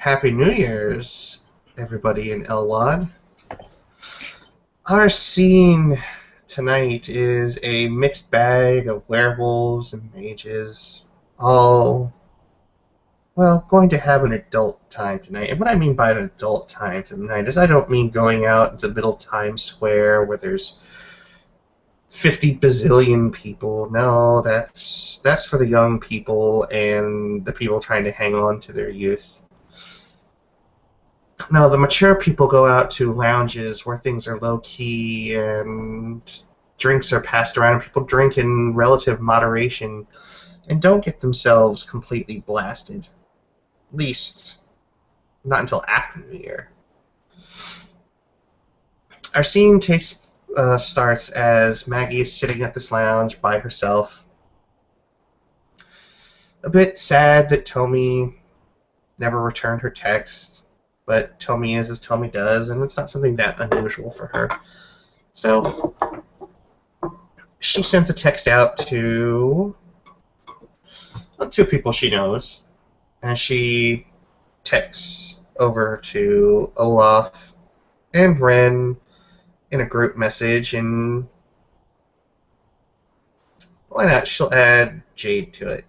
Happy New Year's, everybody in LWoD. Our scene tonight is a mixed bag of werewolves and mages, all, well, going to have an adult time tonight. And what I mean by an adult time tonight is I don't mean going out into middle Times Square where there's 50 bazillion people. No, that's for the young people and the people trying to hang on to their youth. No, the mature people go out to lounges where things are low-key and drinks are passed around and people drink in relative moderation and don't get themselves completely blasted. At least, not until after New Year. Our scene starts as Maggie is sitting at this lounge by herself. A bit sad that Tommy never returned her text. But Tommy is as Tommy does, and it's not something that unusual for her. So she sends a text out to two people she knows, and she texts over to Olaf and Wern in a group message, and why not? She'll add Jade to it.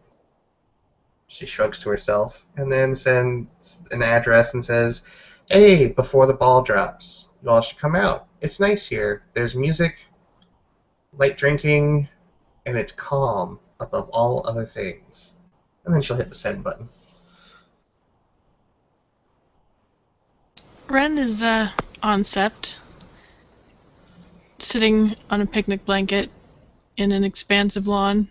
She shrugs to herself and then sends an address and says, "Hey, before the ball drops, you all should come out. It's nice here. There's music, light drinking, and it's calm above all other things." And then she'll hit the send button. Wren is on Sept, sitting on a picnic blanket in an expansive lawn,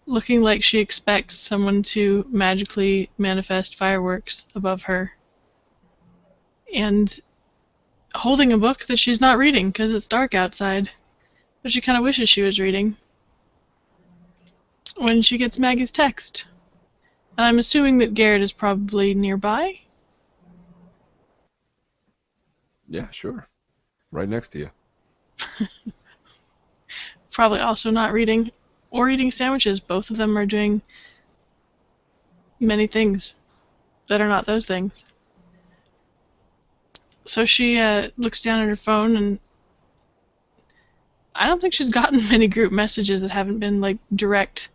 looking like she expects someone to magically manifest fireworks above her, and holding a book that she's not reading because it's dark outside, but she kind of wishes she was reading, when she gets Maggie's text. And I'm assuming that Garret is probably nearby? Yeah, sure. Right next to you. Probably also not reading or eating sandwiches. Both of them are doing many things that are not those things. So she looks down at her phone, and I don't think she's gotten many group messages that haven't been like direct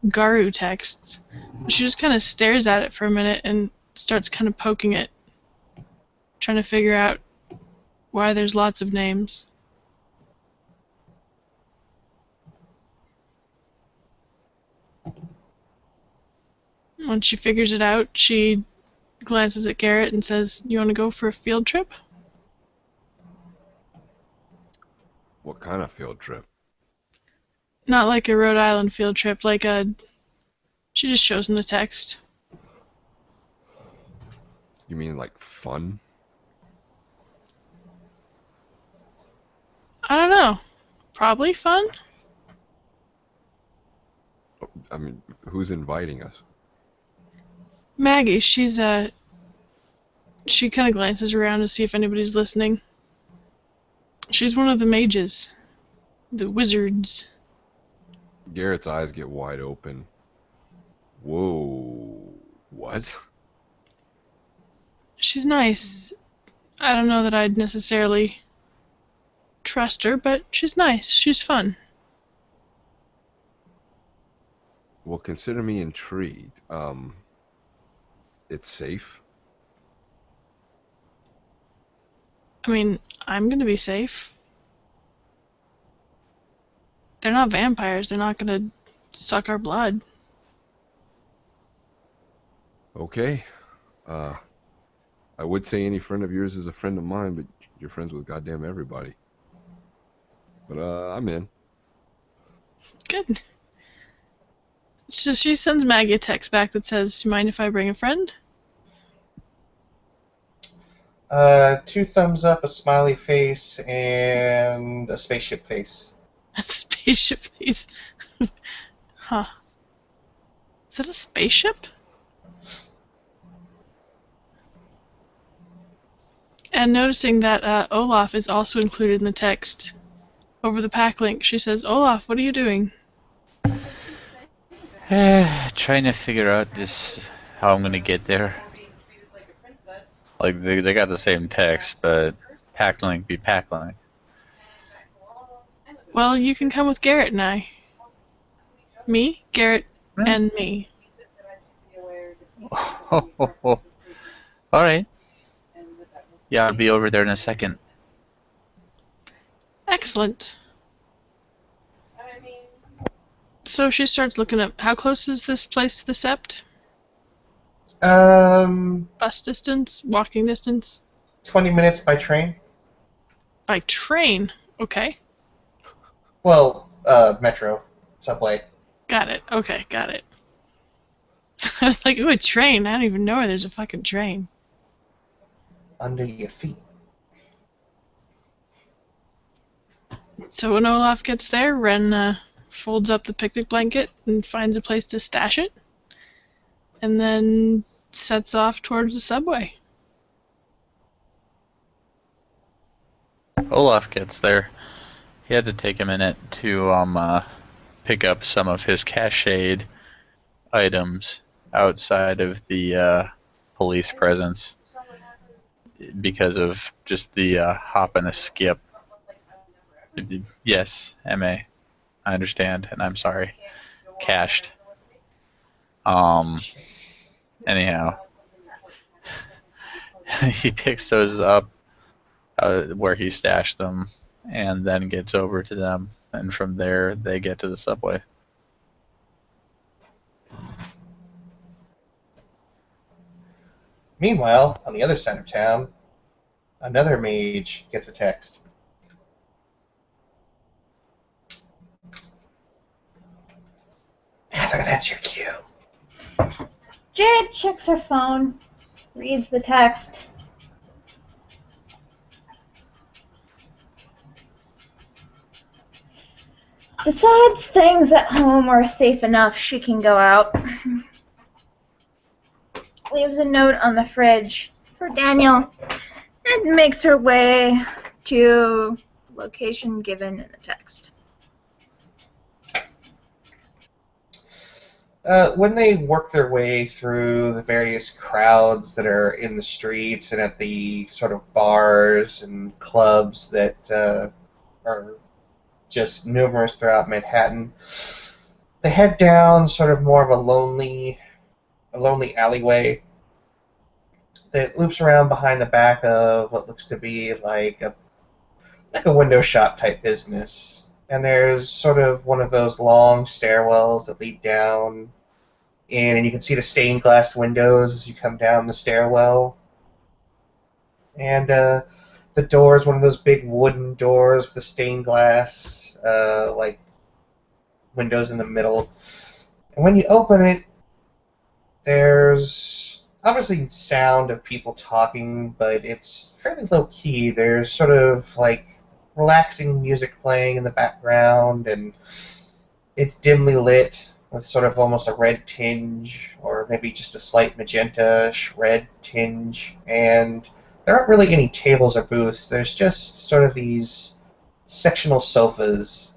Garu texts. She just kind of stares at it for a minute and starts kind of poking it, trying to figure out why there's lots of names. Once she figures it out, she glances at Garret and says, "You want to go for a field trip?" What kind of field trip? Not like a Rhode Island field trip, like a... She just shows him the text. You mean like fun? I don't know. Probably fun? I mean, who's inviting us? Maggie, she's she kind of glances around to see if anybody's listening. She's one of the mages. The wizards. Garrett's eyes get wide open. Whoa. What? She's nice. I don't know that I'd necessarily trust her, but she's nice. She's fun. Well, consider me intrigued. It's safe? I mean, I'm gonna be safe. They're not vampires. They're not gonna suck our blood. Okay. I would say any friend of yours is a friend of mine, but you're friends with goddamn everybody. But, I'm in. Good. So she sends Maggie a text back that says, "You mind if I bring a friend?" 2 thumbs up, a smiley face, and a spaceship face. A spaceship face. Huh. Is that a spaceship? And noticing that Olaf is also included in the text, over the pack link, she says, "Olaf, what are you doing?" Trying to figure out how I'm gonna get there. Like, they got the same text, but pack link be pack link. Well, you can come with Garret and I. Me, Garret, and me. Alright. Yeah, I'll be over there in a second. Excellent. So she starts looking up. How close is this place to the Sept? Twenty Bus distance? Walking distance? minutes by train. By train? Okay. Well, metro, subway. Got it. Okay, got it. I was like, ooh, a train. I don't even know where there's a fucking train. Under your feet. So when Olaf gets there, Wren folds up the picnic blanket and finds a place to stash it, and then sets off towards the subway. Olaf gets there. He had to take a minute to pick up some of his cached items outside of the police presence because of just the hop and a skip. Yes, MA. I understand, and I'm sorry. Cached. Anyhow. He picks those up where he stashed them, and then gets over to them, and from there they get to the subway. Meanwhile, on the other side of town, another mage gets a text. I think that's your cue. Jade checks her phone, reads the text. Decides things at home are safe enough she can go out. Leaves a note on the fridge for Daniel and makes her way to the location given in the text. When they work their way through the various crowds that are in the streets and at the sort of bars and clubs that are just numerous throughout Manhattan, they head down sort of more of a lonely alleyway that loops around behind the back of what looks to be like a window shop type business. And there's sort of one of those long stairwells that lead down in, and you can see the stained glass windows as you come down the stairwell. And the door is one of those big wooden doors with the stained glass like windows in the middle. And when you open it, there's obviously sound of people talking, but it's fairly low key. There's sort of like relaxing music playing in the background, and it's dimly lit with sort of almost a red tinge, or maybe just a slight magenta-ish red tinge. And there aren't really any tables or booths. There's just sort of these sectional sofas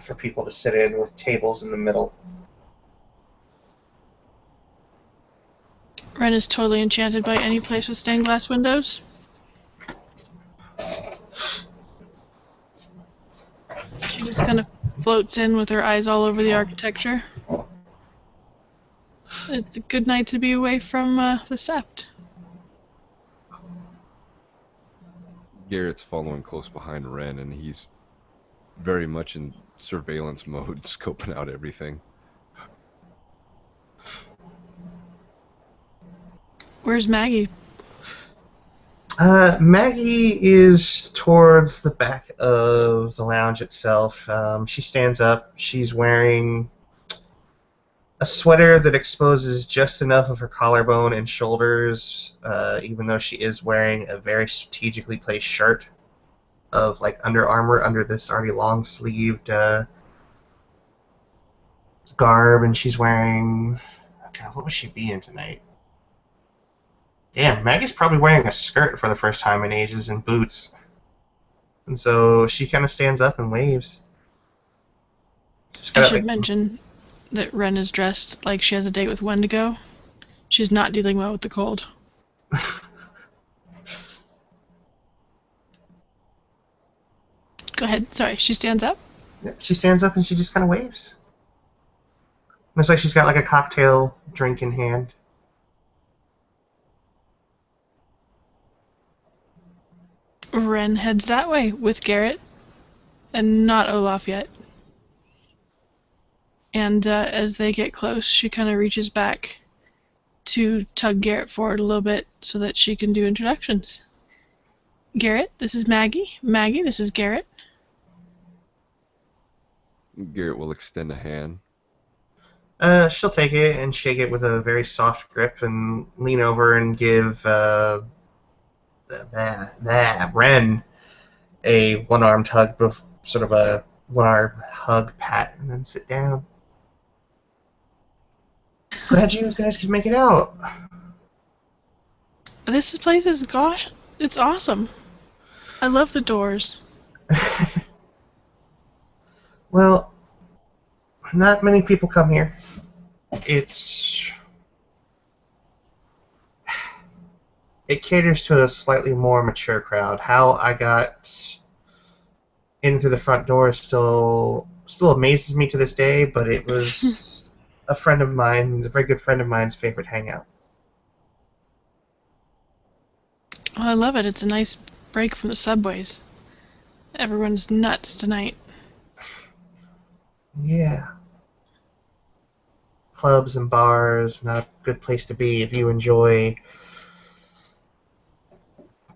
for people to sit in with tables in the middle. Wren is totally enchanted by any place with stained glass windows. She just kind of floats in with her eyes all over the architecture. It's a good night to be away from the Sept. Garrett's following close behind Wren, and he's very much in surveillance mode, scoping out everything. Where's Maggie? Maggie is towards the back of the lounge itself. She stands up. She's wearing a sweater that exposes just enough of her collarbone and shoulders, even though she is wearing a very strategically placed shirt of like Under Armour under this already long-sleeved garb, and she's wearing... God, what was she being tonight? Damn, Maggie's probably wearing a skirt for the first time in ages and boots. And so she kind of stands up and waves. I should mention that Wren is dressed like she has a date with Wendigo. She's not dealing well with the cold. Go ahead. Sorry, she stands up. She stands up and she just kind of waves. Looks like she's got like a cocktail drink in hand. Wren heads that way with Garret, and not Olaf yet. And as they get close, she kind of reaches back to tug Garret forward a little bit so that she can do introductions. Garret, this is Maggie. Maggie, this is Garret. Garret will extend a hand. She'll take it and shake it with a very soft grip and lean over and give Wren a one-armed hug, sort of a one-arm hug pat, and then sit down. Glad you guys could make it out. This place is, gosh, it's awesome. I love the doors. Well, not many people come here. It caters to a slightly more mature crowd. How I got in through the front door still amazes me to this day, but it was a friend of mine, a very good friend of mine's favorite hangout. Oh, I love it. It's a nice break from the subways. Everyone's nuts tonight. Yeah. Clubs and bars, not a good place to be if you enjoy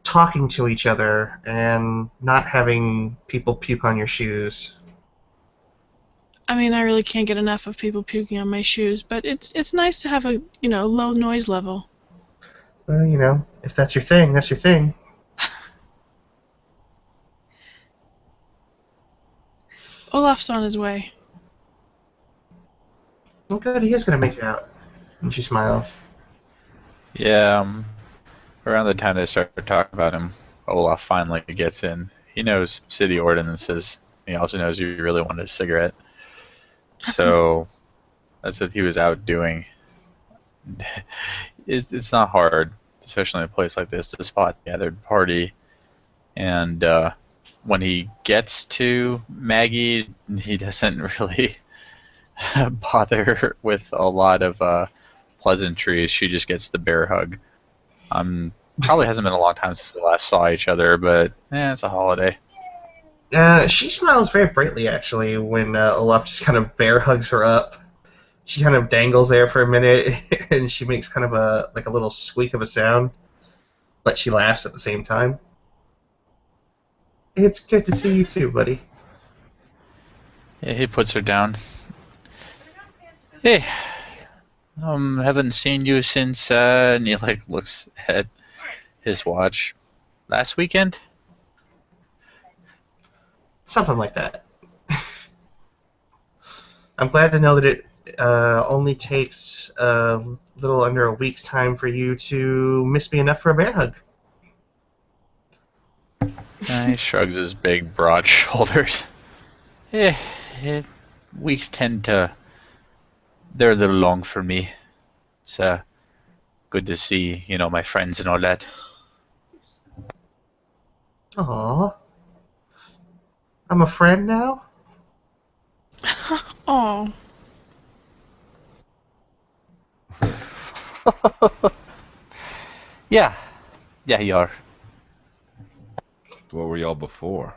talking to each other and not having people puke on your shoes. I mean, I really can't get enough of people puking on my shoes, but it's nice to have a, low noise level. Well, if that's your thing, that's your thing. Olaf's on his way. Oh, good, he is going to make it out. And she smiles. Yeah, around the time they start talking about him, Olaf finally gets in. He knows city ordinances. He also knows you really wanted a cigarette. So that's what he was out doing. It's not hard, especially in a place like this, to spot a gathered party. And when he gets to Maggie, he doesn't really bother with a lot of pleasantries. She just gets the bear hug. Probably hasn't been a long time since we last saw each other, but it's a holiday. She smiles very brightly, actually, when Olaf just kind of bear hugs her up. She kind of dangles there for a minute, and she makes kind of a little squeak of a sound, but she laughs at the same time. It's good to see you too, buddy. Yeah, he puts her down. Hey, haven't seen you since, and he looks at his watch. Last weekend? Something like that. I'm glad to know that it only takes a little under a week's time for you to miss me enough for a bear hug. He shrugs his big, broad shoulders. Weeks tend to... They're a little long for me. It's good to see, my friends and all that. Aww. I'm a friend now? Oh. Yeah, you are. What were y'all before?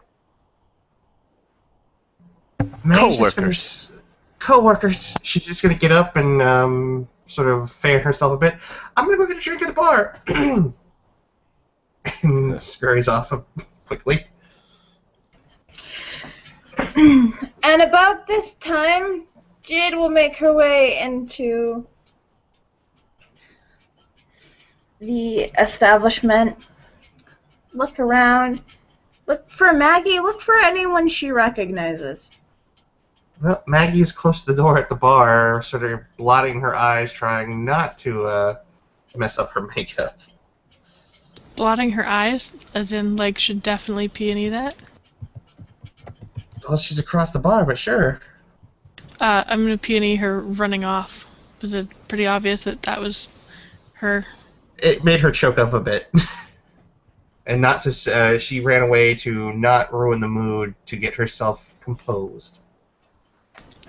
Co-workers. She's just gonna get up and sort of fan herself a bit. I'm gonna go get a drink at the bar. And scurries off quickly. And about this time, Jade will make her way into the establishment. Look around. Look for Maggie. Look for anyone she recognizes. Well, Maggie is close to the door at the bar, sort of blotting her eyes, trying not to mess up her makeup. Blotting her eyes? As in, should definitely peony that? Well, she's across the bar, but sure. I'm gonna peony her running off. Was it pretty obvious that was her? It made her choke up a bit. and not to. She ran away to not ruin the mood, to get herself composed.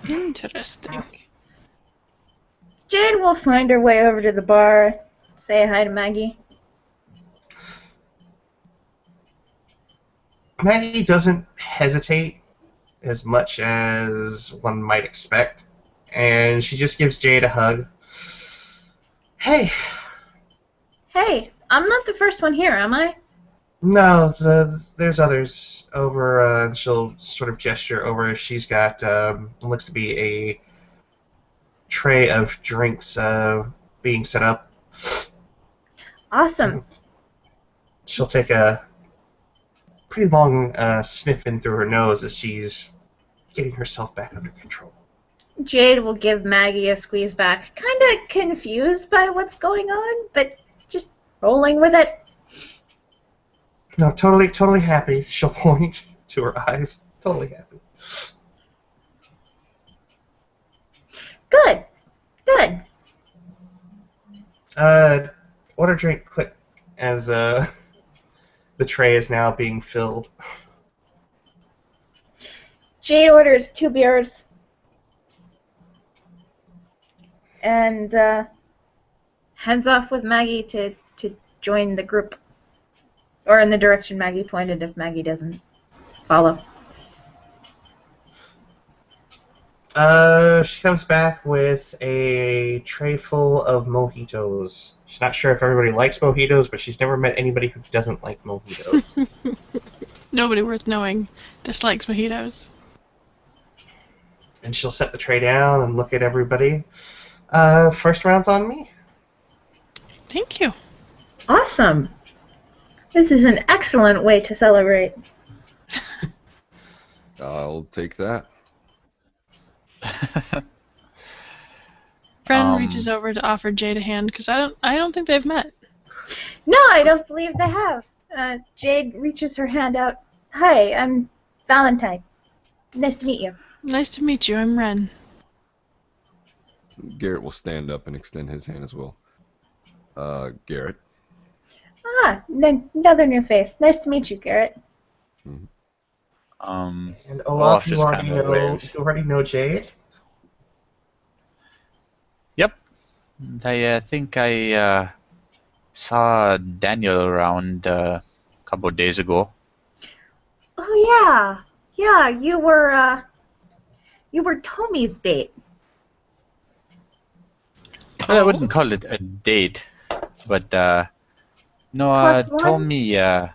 Interesting. Jade will find her way over to the bar, say hi to Maggie. Maggie doesn't hesitate as much as one might expect, and she just gives Jade a hug. Hey. Hey, I'm not the first one here, am I? No, there's others over. She'll sort of gesture over. She's got looks to be a tray of drinks being set up. Awesome. She'll take a pretty long sniff in through her nose as she's getting herself back under control. Jade will give Maggie a squeeze back, kind of confused by what's going on, but just rolling with it. No, totally happy. She'll point to her eyes. Totally happy. Good. Order drink quick as the tray is now being filled. Jade orders 2 beers. And heads off with Maggie to join the group. Or in the direction Maggie pointed if Maggie doesn't follow. She comes back with a tray full of mojitos. She's not sure if everybody likes mojitos, but she's never met anybody who doesn't like mojitos. Nobody worth knowing dislikes mojitos. And she'll set the tray down and look at everybody. First round's on me. Thank you. Awesome. This is an excellent way to celebrate. I'll take that. Brennan reaches over to offer Jade a hand because I don't think they've met. No, I don't believe they have. Jade reaches her hand out. Hi, I'm Valentine. Nice to meet you. Nice to meet you. I'm Wren. Garret will stand up and extend his hand as well. Garret. Ah, another new face. Nice to meet you, Garret. Mm-hmm. And Olaf Olaf, you just already kinda waves. know Jade? Yep. I think I saw Daniel around a couple of days ago. Oh yeah, you were Tommy's date. Well, I wouldn't call it a date, but no, Plus one? Tommy, yeah,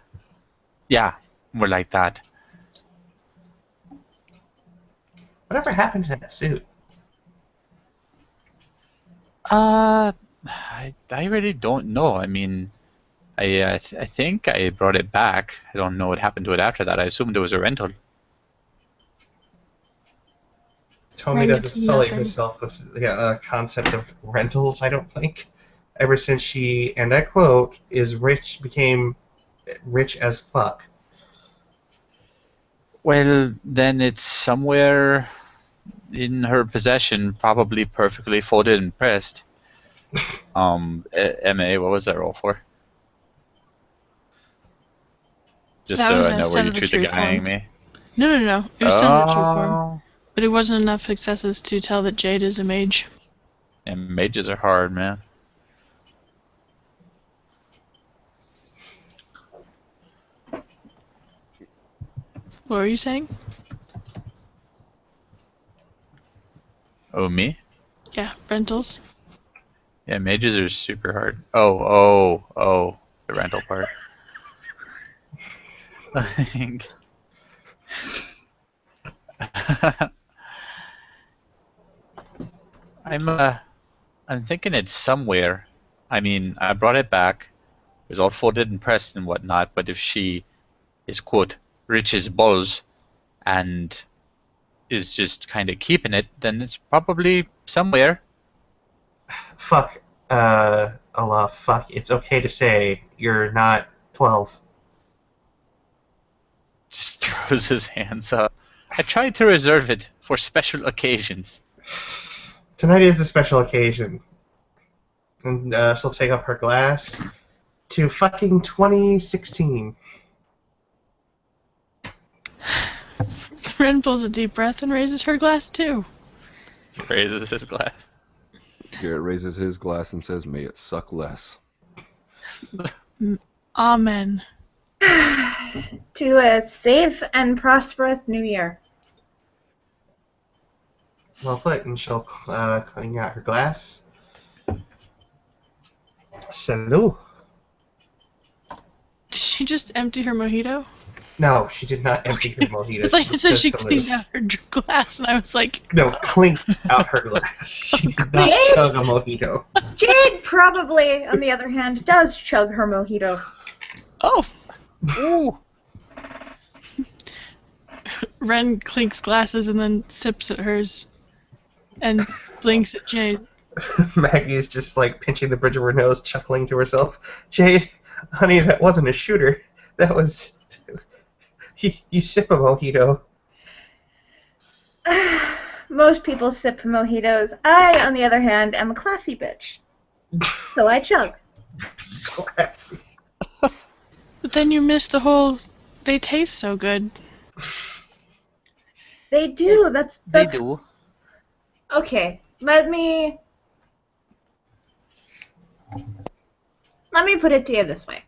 more like that. Whatever happened to that suit? I really don't know. I mean, I think I brought it back. I don't know what happened to it after that. I assumed it was a rental. Tommy Rent doesn't sully nothing. herself with the concept of rentals, I don't think. Ever since she, and I quote, became rich as fuck. Well, then it's somewhere in her possession, probably perfectly folded and pressed. MA, what was that roll for? Just That so was I a know set where you of the treat the true guy form. me. No. It was still in the true form. Oh, But it wasn't enough successes to tell that Jade is a mage. and mages are hard, man. What were you saying? Oh, me? Yeah, rentals. Yeah, mages are super hard. Oh, the rental part. I'm thinking it's somewhere. I mean, I brought it back. It was all folded and pressed and whatnot. But if she is quote rich as balls and is just kind of keeping it, then it's probably somewhere. Fuck, Olaf, fuck. It's okay to say you're not 12. Just throws his hands up. I tried to reserve it for special occasions. Tonight is a special occasion. And she'll take up her glass, to fucking 2016. Wren pulls a deep breath and raises her glass too. Raises his glass. Garret raises his glass and says, "May it suck less." Amen. To a safe and prosperous new year. Well put, and she'll clean out her glass. Salud. Did she just empty her mojito? No, she did not empty her mojito. I thought you said she just cleaned out her glass, and I was like, No, clinked out her glass. She did not Jade? chug a mojito. Jade probably, on the other hand, does chug her mojito. oh. Ooh. Wren clinks glasses and then sips at hers, and blinks at Jade. Maggie is just like pinching the bridge of her nose, chuckling to herself. Jade, honey, that wasn't a shooter. That was... You sip a mojito. Most people sip mojitos. I, on the other hand, am a classy bitch. So I chug. Classy. But then you miss the whole, they taste so good. They do. That's They do. Okay. Let me put it to you this way.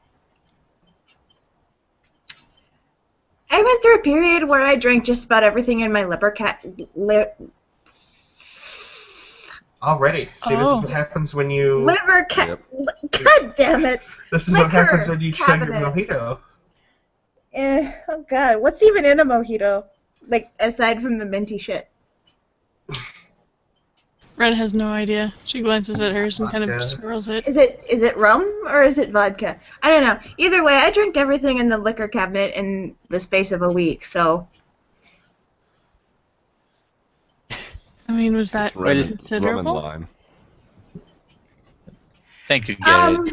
I went through a period where I drank just about everything in my Already. See, this is what happens when you... liver Yep. God damn it. This is what liquor happens when you chug your cabinet. mojito. Oh god, what's even in a mojito? Like, aside from the minty shit. Wren has no idea. She glances at hers and kind of Vodka. swirls it. Is it rum or is it vodka? I don't know. Either way, I drank everything in the liquor cabinet in the space of a week, so... I mean, was that Rum and considerable? lime. Thank you, Garret.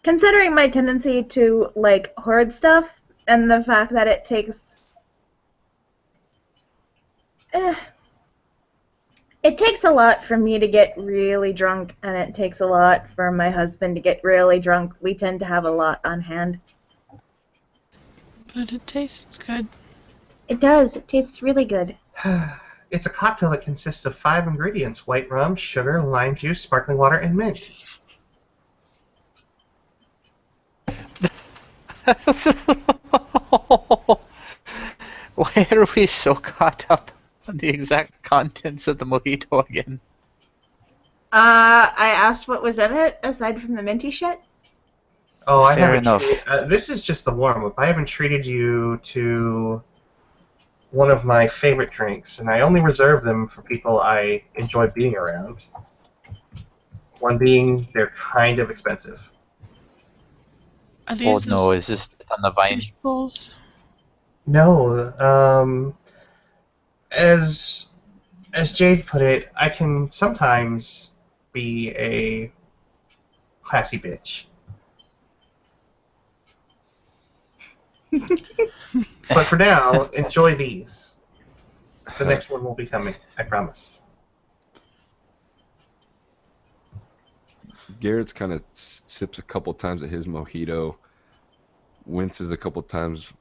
Considering my tendency to, like, hoard stuff, and the fact that it takes... It takes a lot for me to get really drunk, and it takes a lot for my husband to get really drunk. We tend to have a lot on hand. But it tastes good. It does. It tastes really good. It's a cocktail that consists of 5 ingredients: white rum, sugar, lime juice, sparkling water, and mint. Why are we so caught up on the exact contents of the mojito again? I asked what was in it, aside from the minty shit. Oh, I Fair haven't. enough. This is just the warm-up. I haven't treated you to one of my favorite drinks, and I only reserve them for people I enjoy being around. One being, they're kind of expensive. Are Oh these no, is this on the vine? fish bowls? No, as Jade put it, I can sometimes be a classy bitch. But for now, enjoy these. The next one will be coming, I promise. Garrett's kind of sips a couple times at his mojito, winces a couple times,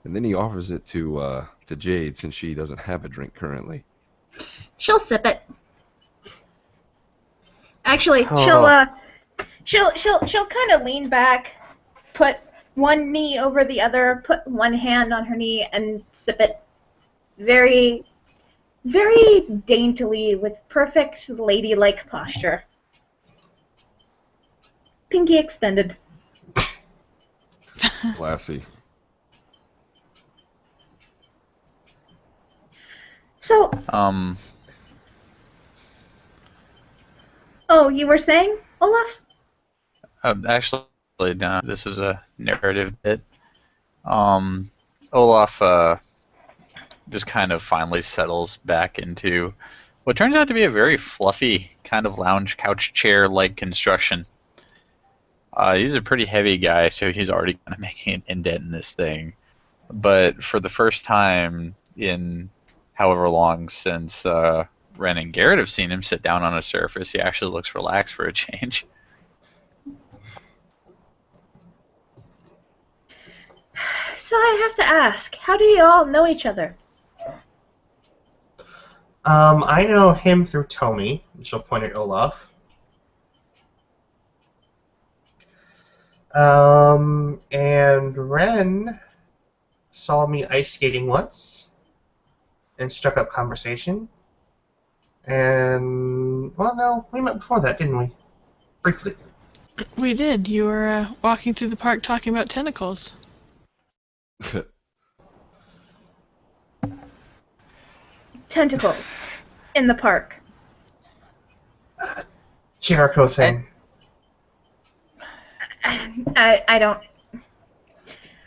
and then he offers it to Jade since she doesn't have a drink currently. She'll sip it. Actually, Oh. she'll kind of lean back, put one knee over the other, put one hand on her knee, and sip it very, very daintily with perfect ladylike posture. Pinky extended. Classy. So, oh, you were saying, Olaf? Actually, no, this is a narrative bit. Olaf just kind of finally settles back into what turns out to be a very fluffy kind of lounge couch chair-like construction. He's a pretty heavy guy, so he's already kind of making an indent in this thing. But for the first time in however long since Wren and Garret have seen him sit down on a surface, he actually looks relaxed for a change. So I have to ask, how do you all know each other? I know him through Tommy, and she'll point at Olaf. And Wern saw me ice skating once and struck up conversation. And, well, no, we met before that, didn't we? Briefly. We did. You were walking through the park talking about tentacles. Tentacles. In the park. Jericho thing. I don't...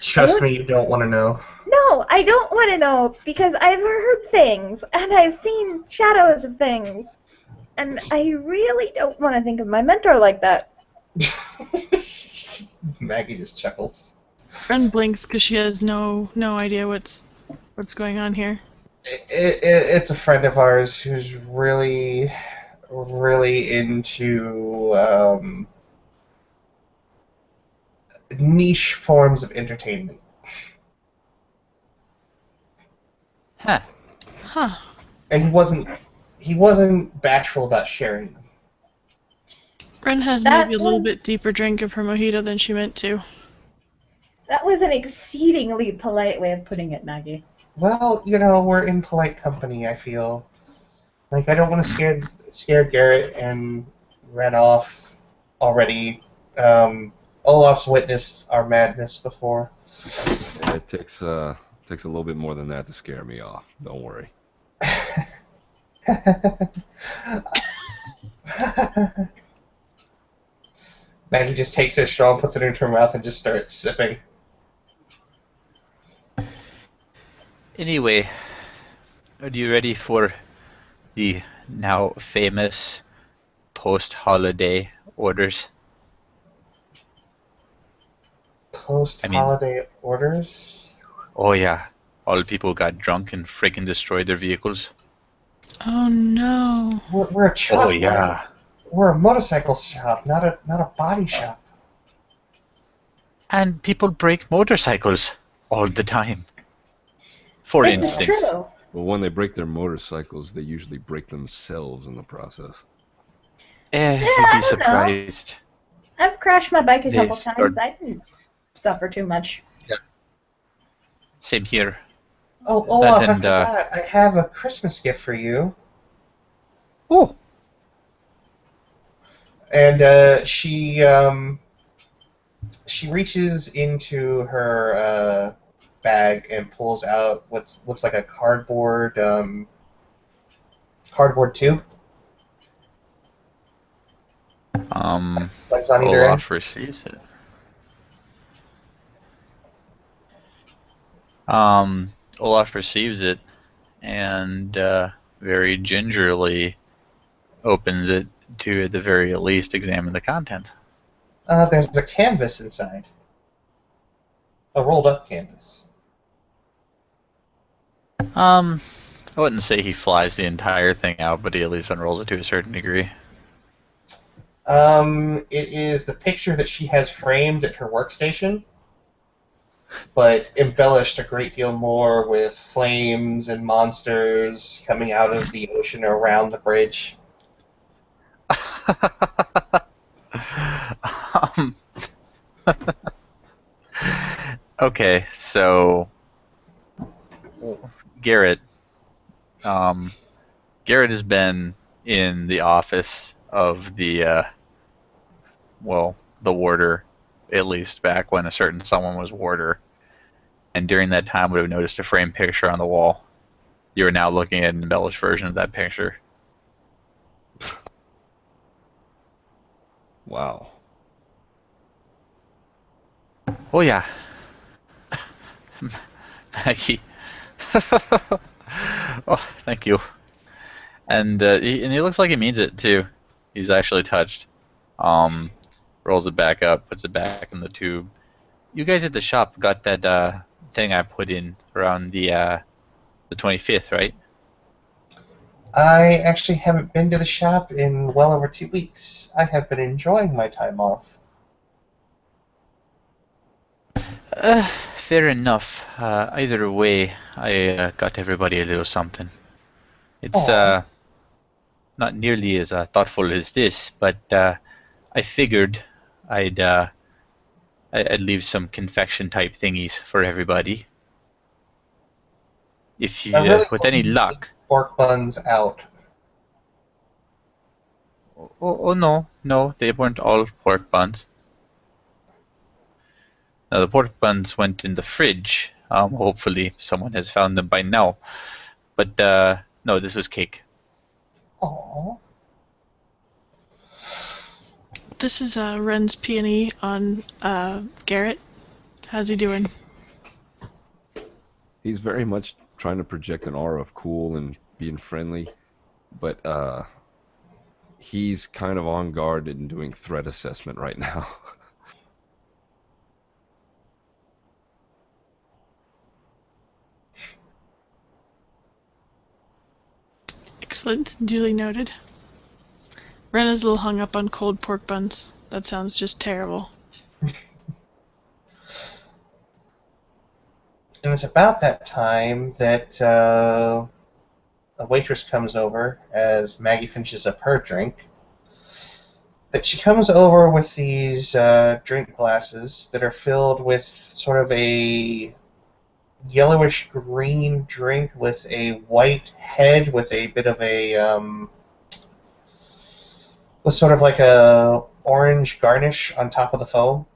Trust me, you don't want to know. No, I don't want to know, because I've heard things, and I've seen shadows of things, and I really don't want to think of my mentor like that. Maggie just chuckles. Ren blinks because she has no idea what's going on here. It's a friend of ours who's really into niche forms of entertainment. Huh. Huh. And he wasn't bashful about sharing them. Ren has That maybe a little was- bit deeper drink of her mojito than she meant to. That was an exceedingly polite way of putting it, Maggie. Well, we're in polite company, I feel. Like, I don't want to scare Garret and ran off already. Olaf's witnessed our madness before. Yeah, it takes a little bit more than that to scare me off. Don't worry. Maggie just takes her straw and puts it into her mouth and just starts sipping. Anyway, are you ready for the now famous post-holiday orders? Post-holiday orders? Oh yeah, all the people got drunk and freaking destroyed their vehicles. Oh no. We're a shop. Oh yeah. We're a motorcycle shop, not a body shop. And people break motorcycles all the time. For This is instance, true. Well, when they break their motorcycles, they usually break themselves in the process. you'd I be don't know. surprised. I've crashed my bike a They couple start- times. I didn't suffer too much. Same here. Oh, Olaf, I and, forgot. I have a Christmas gift for you. Oh. And she reaches into her bag and pulls out what looks like a cardboard tube. Legs on either end. Olaf receives it. Olaf receives it and very gingerly opens it to, at the very least, examine the content. There's a canvas inside. A rolled up canvas. I wouldn't say he flies the entire thing out, but he at least unrolls it to a certain degree. It is the picture that she has framed at her workstation, but embellished a great deal more with flames and monsters coming out of the ocean around the bridge. Okay, so Garret has been in the office of the warder, at least back when a certain someone was warder, and during that time would have noticed a framed picture on the wall. You are now looking at an embellished version of that picture. Wow. Oh yeah. Maggie. Oh, thank you. And he looks like he means it too. He's actually touched. Rolls it back up, puts it back in the tube. You guys at the shop got that thing I put in around the 25th, right? I actually haven't been to the shop in well over 2 weeks. I have been enjoying my time off. Fair enough. Either way, I got everybody a little something. It's Aw. not nearly as thoughtful as this, but I figured I'd I'd leave some confection type thingies for everybody. If I you, really with hope any you keep luck. pork buns out. Oh no, no, they weren't all pork buns. Now the pork buns went in the fridge. Hopefully someone has found them by now. But no, this was cake. Aw. This is Ren's peony on Garret. How's he doing? He's very much trying to project an aura of cool and being friendly, but he's kind of on guard and doing threat assessment right now. Excellent. Duly noted. Ren is a little hung up on cold pork buns. That sounds just terrible. And it's about that time that a waitress comes over as Maggie finishes up her drink. That she comes over with these drink glasses that are filled with sort of a yellowish green drink with a white head with a bit of a with sort of like a orange garnish on top of the foam.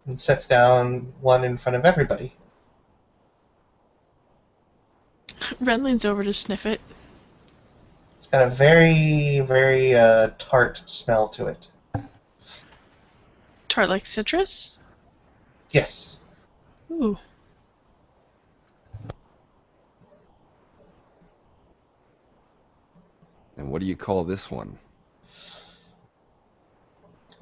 And sets down one in front of everybody. Ren leans over to sniff it. It's got a very, very tart smell to it. Tart like citrus? Yes. Ooh. And what do you call this one?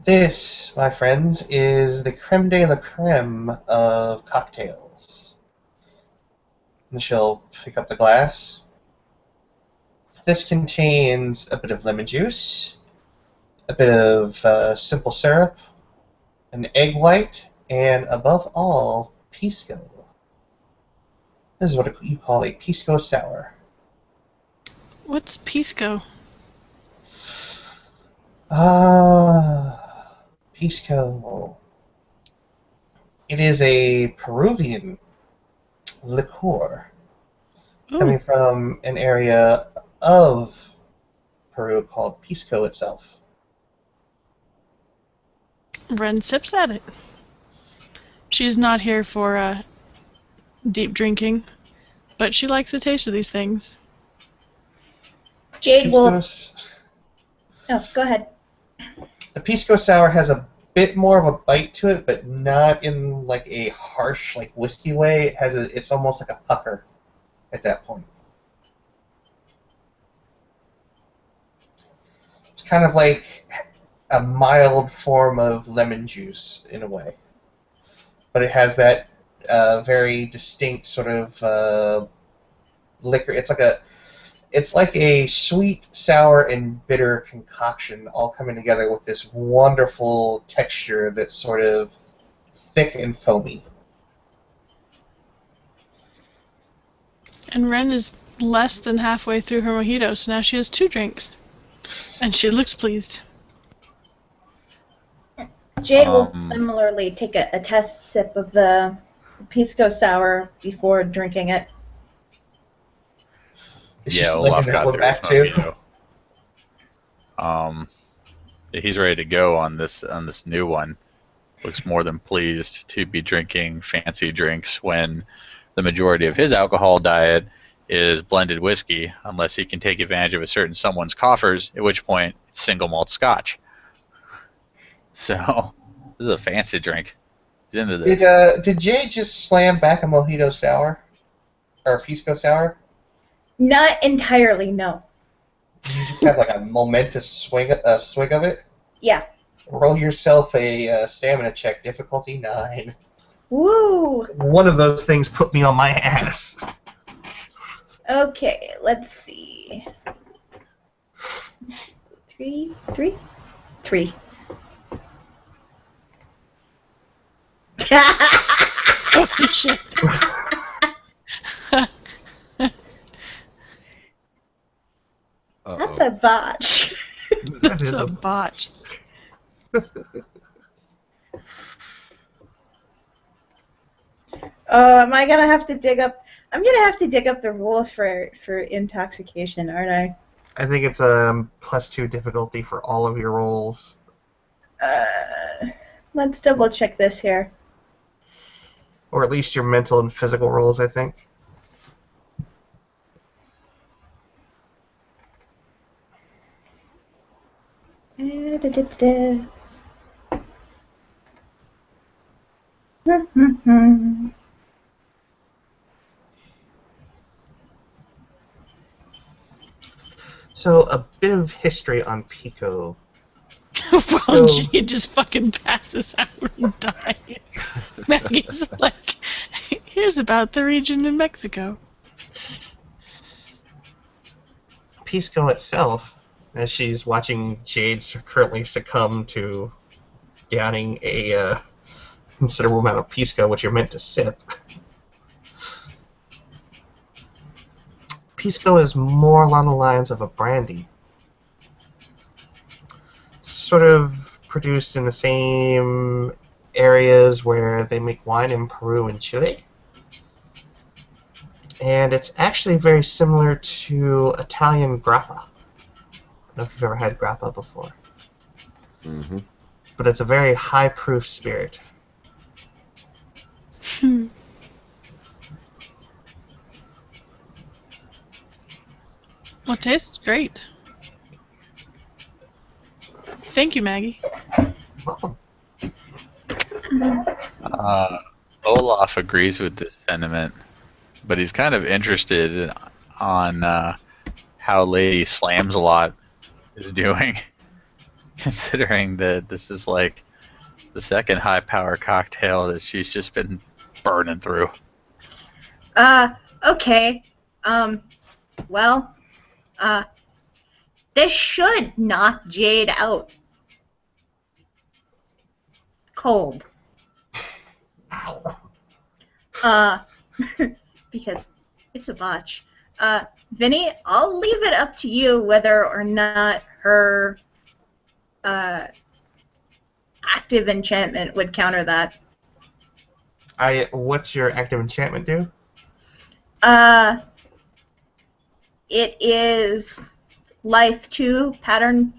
This, my friends, is the creme de la creme of cocktails. And she'll pick up the glass. This contains a bit of lemon juice, a bit of simple syrup, an egg white, and above all, pisco. This is what you call a pisco sour. What's pisco? Pisco. It is a Peruvian liqueur coming Ooh. from an area of Peru called Pisco itself. Ren sips at it. She's not here for deep drinking, but she likes the taste of these things. Jade will. Pisco's, Oh, go ahead. the Pisco sour has a bit more of a bite to it, but not in like a harsh, like whiskey way. It's almost like a pucker at that point. It's kind of like a mild form of lemon juice in a way, but it has that very distinct sort of liquor. It's like a sweet, sour, and bitter concoction all coming together with this wonderful texture that's sort of thick and foamy. And Ren is less than halfway through her mojito, so now she has 2 drinks. And she looks pleased. Jade will similarly take a test sip of the pisco sour before drinking it. Yeah, Olaf got through his mojito. He's ready to go on this new one. Looks more than pleased to be drinking fancy drinks when the majority of his alcohol diet is blended whiskey, unless he can take advantage of a certain someone's coffers, at which point it's single malt scotch. So this is a fancy drink. He's into this. Did Jade just slam back a mojito sour? Or a pisco sour? Not entirely, no. Did you just have like a momentous swig of it? Yeah. Roll yourself a stamina check, difficulty 9. Woo! One of those things put me on my ass. Okay, let's see. 3. Holy shit. That's a botch. That That's is a botch. Am I gonna have to dig up? I'm gonna have to dig up the rules for intoxication, aren't I? I think it's a +2 difficulty for all of your rolls. Let's double check this here. Or at least your mental and physical rolls, I think. So, a bit of history on Pico. Well, Jade just fucking passes out and dies. Maggie's like, here's about the region in Mexico. Pisco itself, as she's watching Jade currently succumb to downing a considerable amount of Pisco, which you're meant to sip. Pisco is more along the lines of a brandy. It's sort of produced in the same areas where they make wine in Peru and Chile. And it's actually very similar to Italian grappa. I don't know if you've ever had grappa before. Mm-hmm. But it's a very high-proof spirit. Well, it tastes great. Thank you, Maggie. Welcome. Olaf agrees with this sentiment, but he's kind of interested on how Lady Slams a Lot is doing, considering that this is like the second high power cocktail that she's just been burning through. Okay. Well, this should knock Jade out. Cold. Because it's a botch. Vinny, I'll leave it up to you whether or not her active enchantment would counter that. What's your active enchantment do? It is life 2 pattern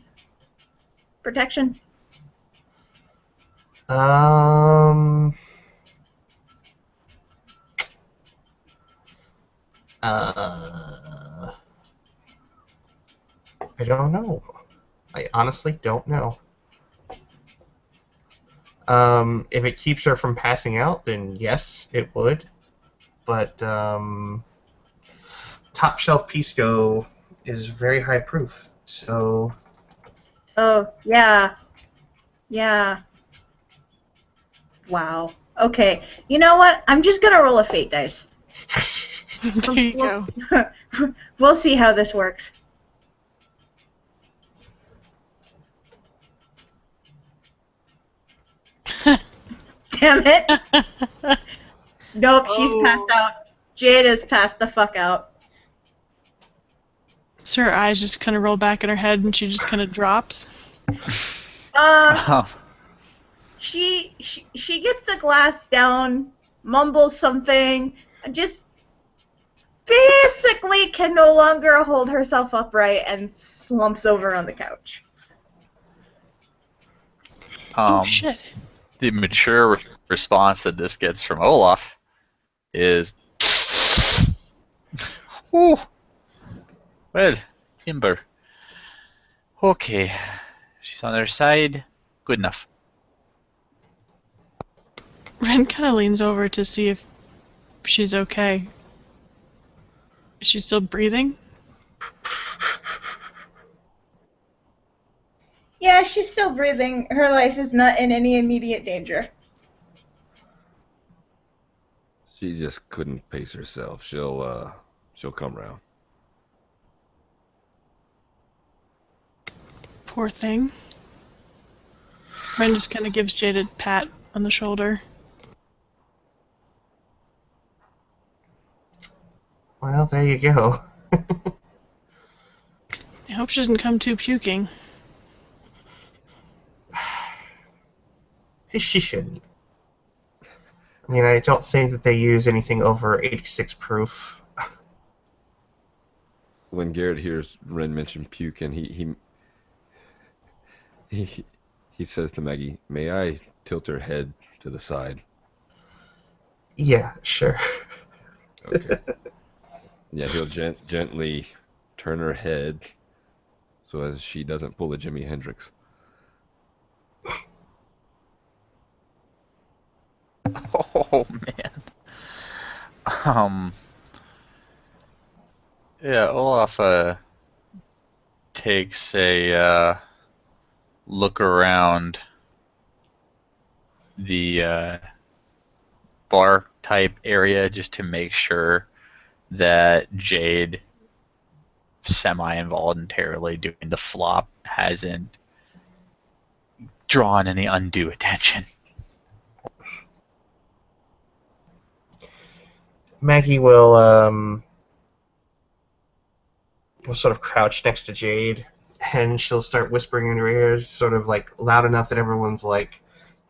protection. I don't know. I honestly don't know. If it keeps her from passing out, then yes, it would. But top shelf Pisco is very high proof, so. Oh, yeah. Yeah. Wow. Okay. You know what? I'm just gonna roll a fate dice. There you go. We'll see how this works. Damn it. Nope, she's passed out. Jade is passed the fuck out. So her eyes just kind of roll back in her head and she just kind of drops. She gets the glass down, mumbles something, and just basically can no longer hold herself upright and slumps over on the couch. Oh shit. The mature response that this gets from Olaf is, "Ooh, well, Timber. Okay, she's on her side. Good enough." Ren kind of leans over to see if she's okay. Is she still breathing? Yeah, she's still breathing. Her life is not in any immediate danger. She just couldn't pace herself. She'll come around. Poor thing. Ren just kind of gives Jade a pat on the shoulder. there you go. I hope she doesn't come too puking. She shouldn't. I mean, I don't think that they use anything over 86 proof. When Garret hears Wren mention puking, he says to Maggie, "May I tilt her head to the side?" Yeah, sure. Okay. Yeah, he'll gently turn her head so as she doesn't pull a Jimi Hendrix. Oh man. Yeah, Olaf takes a look around the bar type area just to make sure that Jade, semi-involuntarily doing the flop, hasn't drawn any undue attention. Maggie will sort of crouch next to Jade, and she'll start whispering in her ears, sort of like loud enough that everyone's like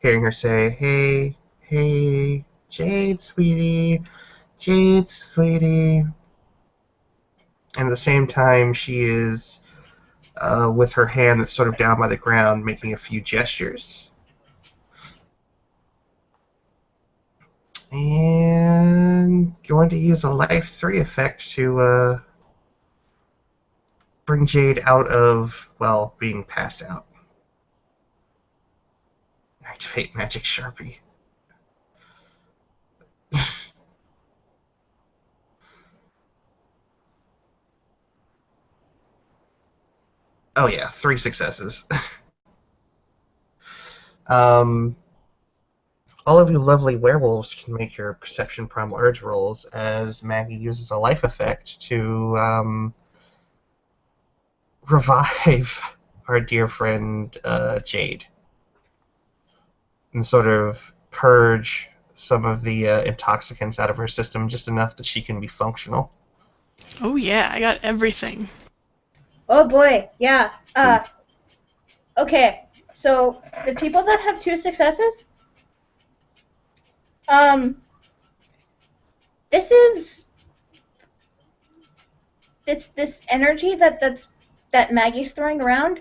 hearing her say, "Hey, hey, Jade, sweetie, Jade, sweetie." And at the same time, she is with her hand that's sort of down by the ground, making a few gestures. And going to use a Life 3 effect to bring Jade out of, well, being passed out. Activate Magic Sharpie. Oh yeah, 3 successes. All of you lovely werewolves can make your Perception Primal Urge rolls as Maggie uses a life effect to revive our dear friend Jade and sort of purge some of the intoxicants out of her system just enough that she can be functional. Oh yeah, I got everything. Oh boy, yeah. Okay, so the people that have 2 successes, this is this energy that Maggie's throwing around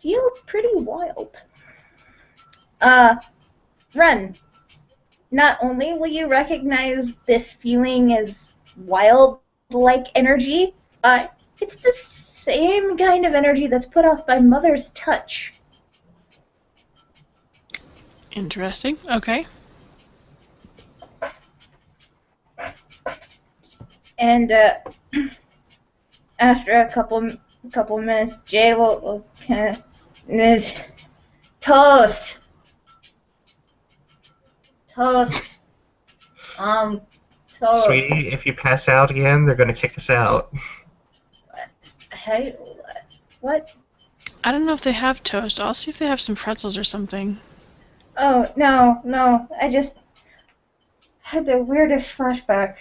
feels pretty wild. Wren, not only will you recognize this feeling as wild-like energy, it's the same kind of energy that's put off by Mother's touch. Interesting. Okay. And after a couple minutes, Jay will kind of toast. Toast. Sweetie, if you pass out again, they're going to kick us out. Hey, what? I don't know if they have toast. I'll see if they have some pretzels or something. Oh, no. I just had the weirdest flashback.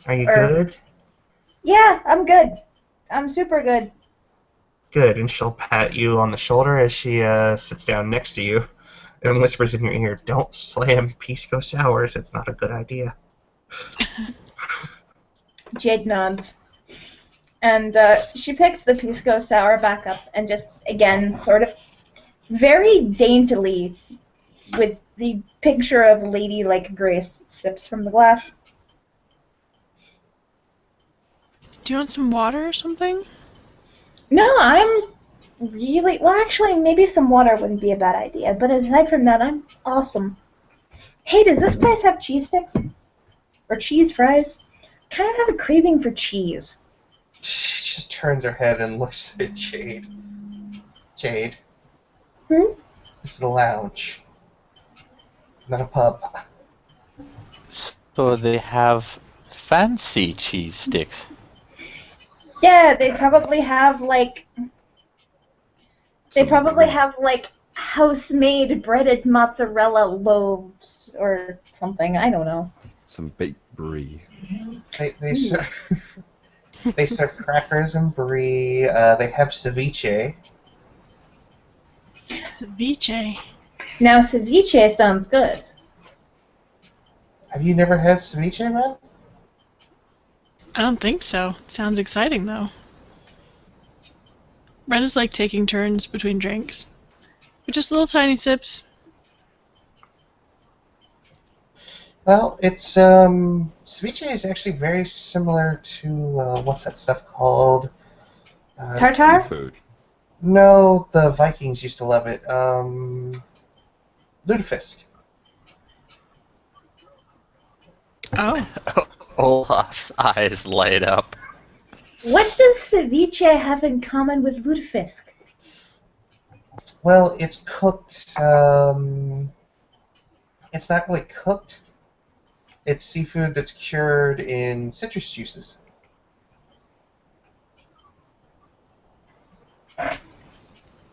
Are you good? Yeah, I'm good. I'm super good. Good, and she'll pat you on the shoulder as she sits down next to you and whispers in your ear, "Don't slam Pisco Sours, it's not a good idea." Jade nods. And she picks the Pisco Sour back up and just, again, sort of very daintily, with the picture of Lady like Grace, sips from the glass. Do you want some water or something? No, I'm really... Well, actually, maybe some water wouldn't be a bad idea, but aside from that, I'm awesome. Hey, does this place have cheese sticks? Or cheese fries? Kind of have a craving for cheese. She just turns her head and looks at Jade. Jade. Hmm? This is a lounge, not a pub. So they have fancy cheese sticks. Yeah, they probably have, like... They probably have, like, house-made breaded mozzarella loaves or something. I don't know. some baked brie. They serve they serve crackers and brie. They have ceviche. Ceviche. Now, ceviche sounds good. Have you never had ceviche, man? I don't think so. Sounds exciting though. Ren is like taking turns between drinks. But just little tiny sips. Well, it's ceviche is actually very similar to what's that stuff called? Tartar? Seafood. No, the Vikings used to love it. Lutefisk. Oh. Olaf's eyes light up. What does ceviche have in common with lutefisk? Well, it's cooked. It's not really cooked. It's seafood that's cured in citrus juices.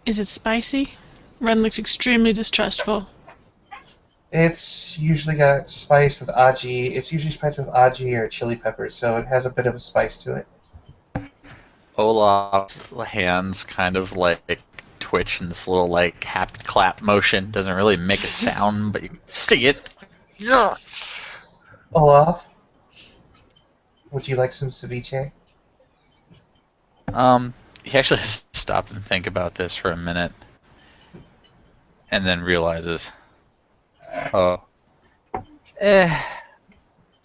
Is it spicy? Ren looks extremely distrustful. It's usually got spice with aji. It's usually spiced with aji or chili peppers, so it has a bit of a spice to it. Olaf's hands kind of like twitch in this little like happy clap motion. Doesn't really make a sound, but you can see it. Yeah. Olaf, would you like some ceviche? He actually has to stop and think about this for a minute, and then realizes, oh,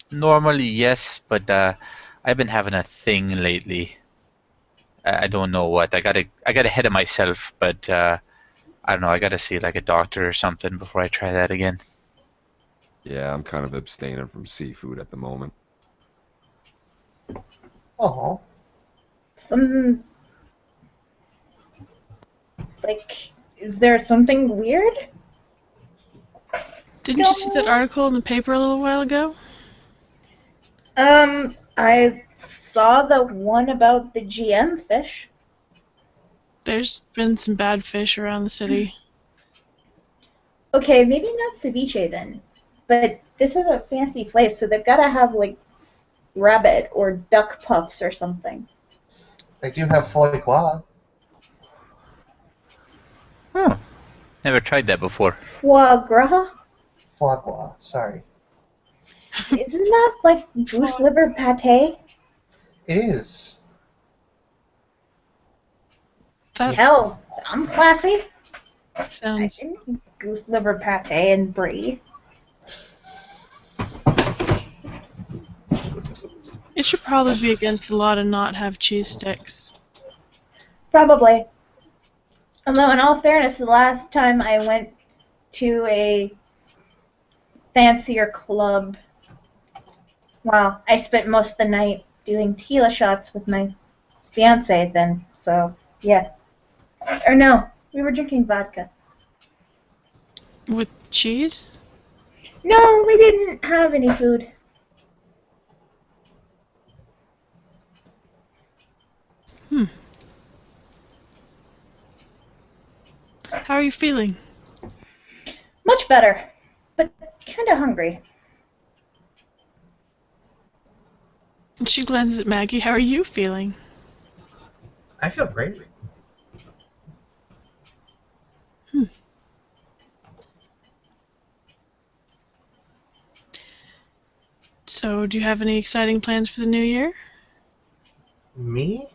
normally yes, but I've been having a thing lately. I don't know what. I got ahead of myself, but I don't know. I gotta see like a doctor or something before I try that again. Yeah, I'm kind of abstaining from seafood at the moment. Oh, Is there something weird? Didn't you see that article in the paper a little while ago? I saw the one about the GM fish. There's been some bad fish around the city. Okay, maybe not ceviche then. But this is a fancy place, so they've gotta have, like, rabbit or duck puffs or something. they do have foie gras. Huh. Never tried that before. Foie gras? Foie gras, sorry. Isn't that like goose liver pate? It is. That Hell, I'm classy. I sounds... didn't eat goose liver pate and brie. It should probably be against the law to not have cheese sticks. Probably. Although, in all fairness, the last time I went to a fancier club, well, I spent most of the night doing tequila shots with my fiance then, so, yeah. Or no, we were drinking vodka. With cheese? No, we didn't have any food. How are you feeling? Much better, but kind of hungry. And she glances at Maggie. How are you feeling? I feel great. So, do you have any exciting plans for the new year? Me?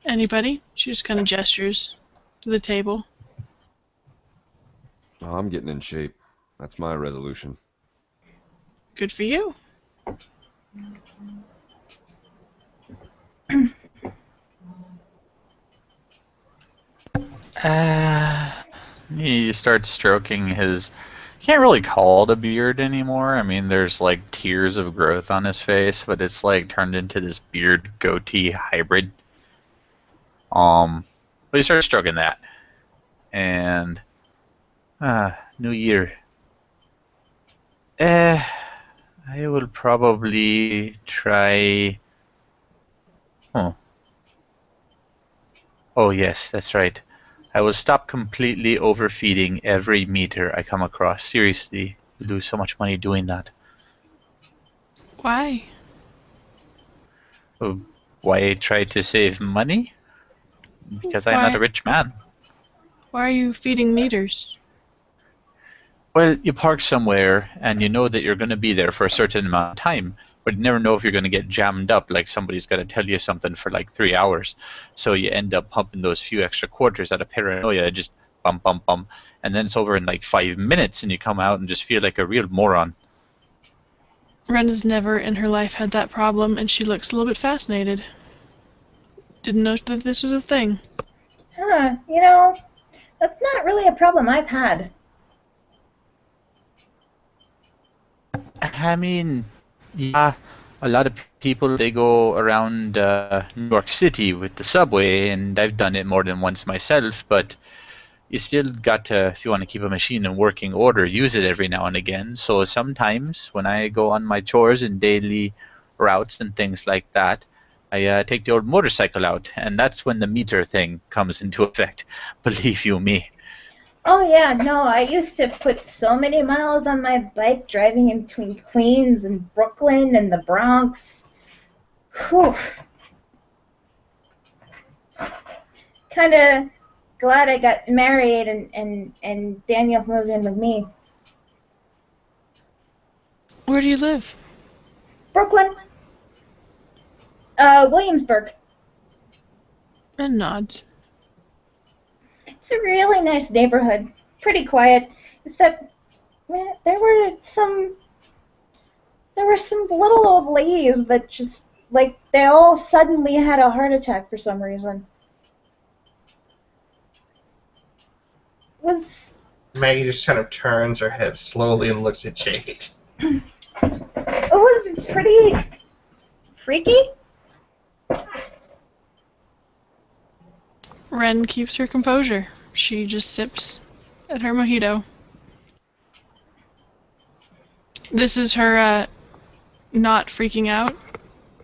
Anybody? She just kind of gestures to the table. Oh, I'm getting in shape. That's my resolution. Good for you. He starts stroking his. Can't really call it a beard anymore. I mean, there's like tiers of growth on his face, but it's like turned into this beard goatee hybrid. But he starts stroking that, and New Year. I will probably try. Oh. Oh yes, that's right. I will stop completely overfeeding every meter I come across. Seriously, we lose so much money doing that. Why? Why try to save money? Because I'm not a Why? rich man. Why are you feeding meters? Well, you park somewhere and you know that you're going to be there for a certain amount of time, but you never know if you're going to get jammed up, like somebody's got to tell you something for like 3 hours. So you end up pumping those few extra quarters out of paranoia, just bum, bum, bum. And then it's over in like 5 minutes and you come out and just feel like a real moron. Ren has never in her life had that problem, and she looks a little bit fascinated. Didn't know that this was a thing. Huh, that's not really a problem I've had. I mean, yeah, a lot of people, they go around New York City with the subway, and I've done it more than once myself, but you still got to, if you want to keep a machine in working order, use it every now and again. So sometimes when I go on my chores and daily routes and things like that, I take the old motorcycle out, and that's when the meter thing comes into effect, believe you me. Oh yeah, no, I used to put so many miles on my bike driving in between Queens and Brooklyn and the Bronx. Whew. Kind of glad I got married and Daniel moved in with me. Where do you live? Brooklyn, Williamsburg. Ren nods. It's a really nice neighborhood. Pretty quiet, except there were some little old ladies that just like they all suddenly had a heart attack for some reason. Was Maggie just kind of turns her head slowly and looks at Jade. it was pretty freaky. Ren keeps her composure. She just sips at her mojito. This is her not freaking out,